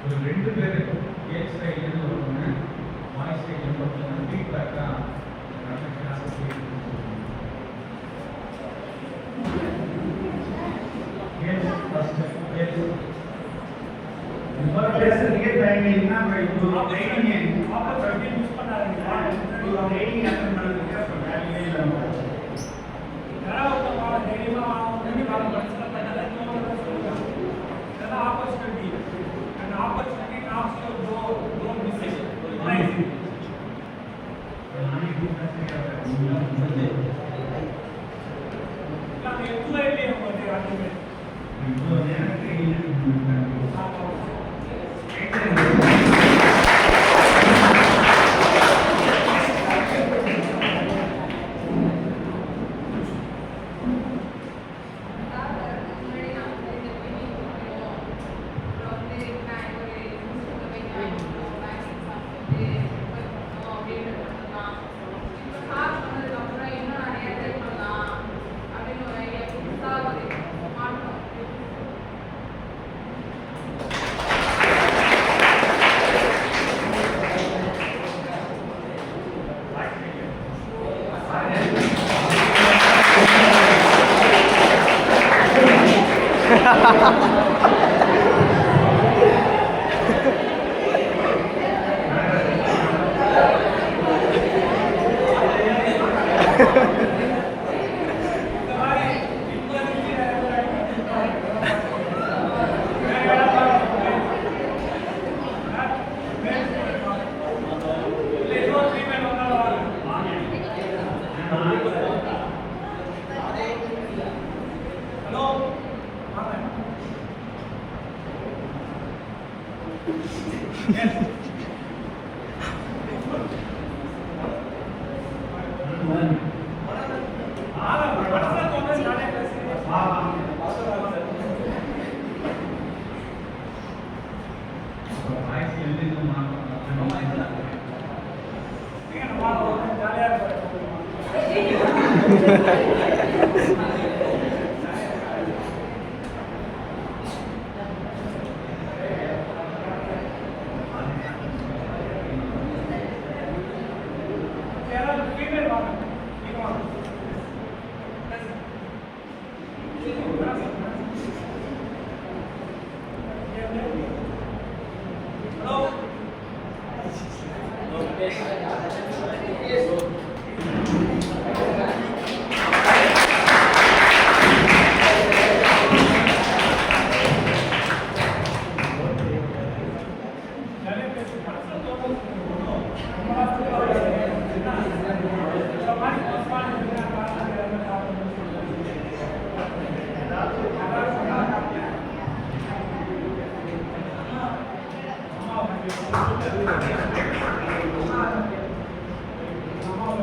ஒரு 2 பேர் கேட் சைட்லேருந்து வருவாங்க, வாய்ஸ் சைட்லேருந்து வருவாங்க, ஃபீட்பேக்காக நல்ல கிளாஸஸ் பேசுறதுக்கே டைம் இல்லைன்னா ட்ரைனிங் ஆப்பர்ச்சுனிட்டி யூஸ் பண்ணாதீங்க. ட்ரைனிங் அட்டன் பண்ணுறதுக்கு அப்புறம் வேலையே இல்லாமல் யாராவது தைரியமா opportunity and opportunity knocks your door, don't miss it. Nice. நான் எதுலையே வந்து ஆர்குமெண்ட்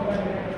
Thank you.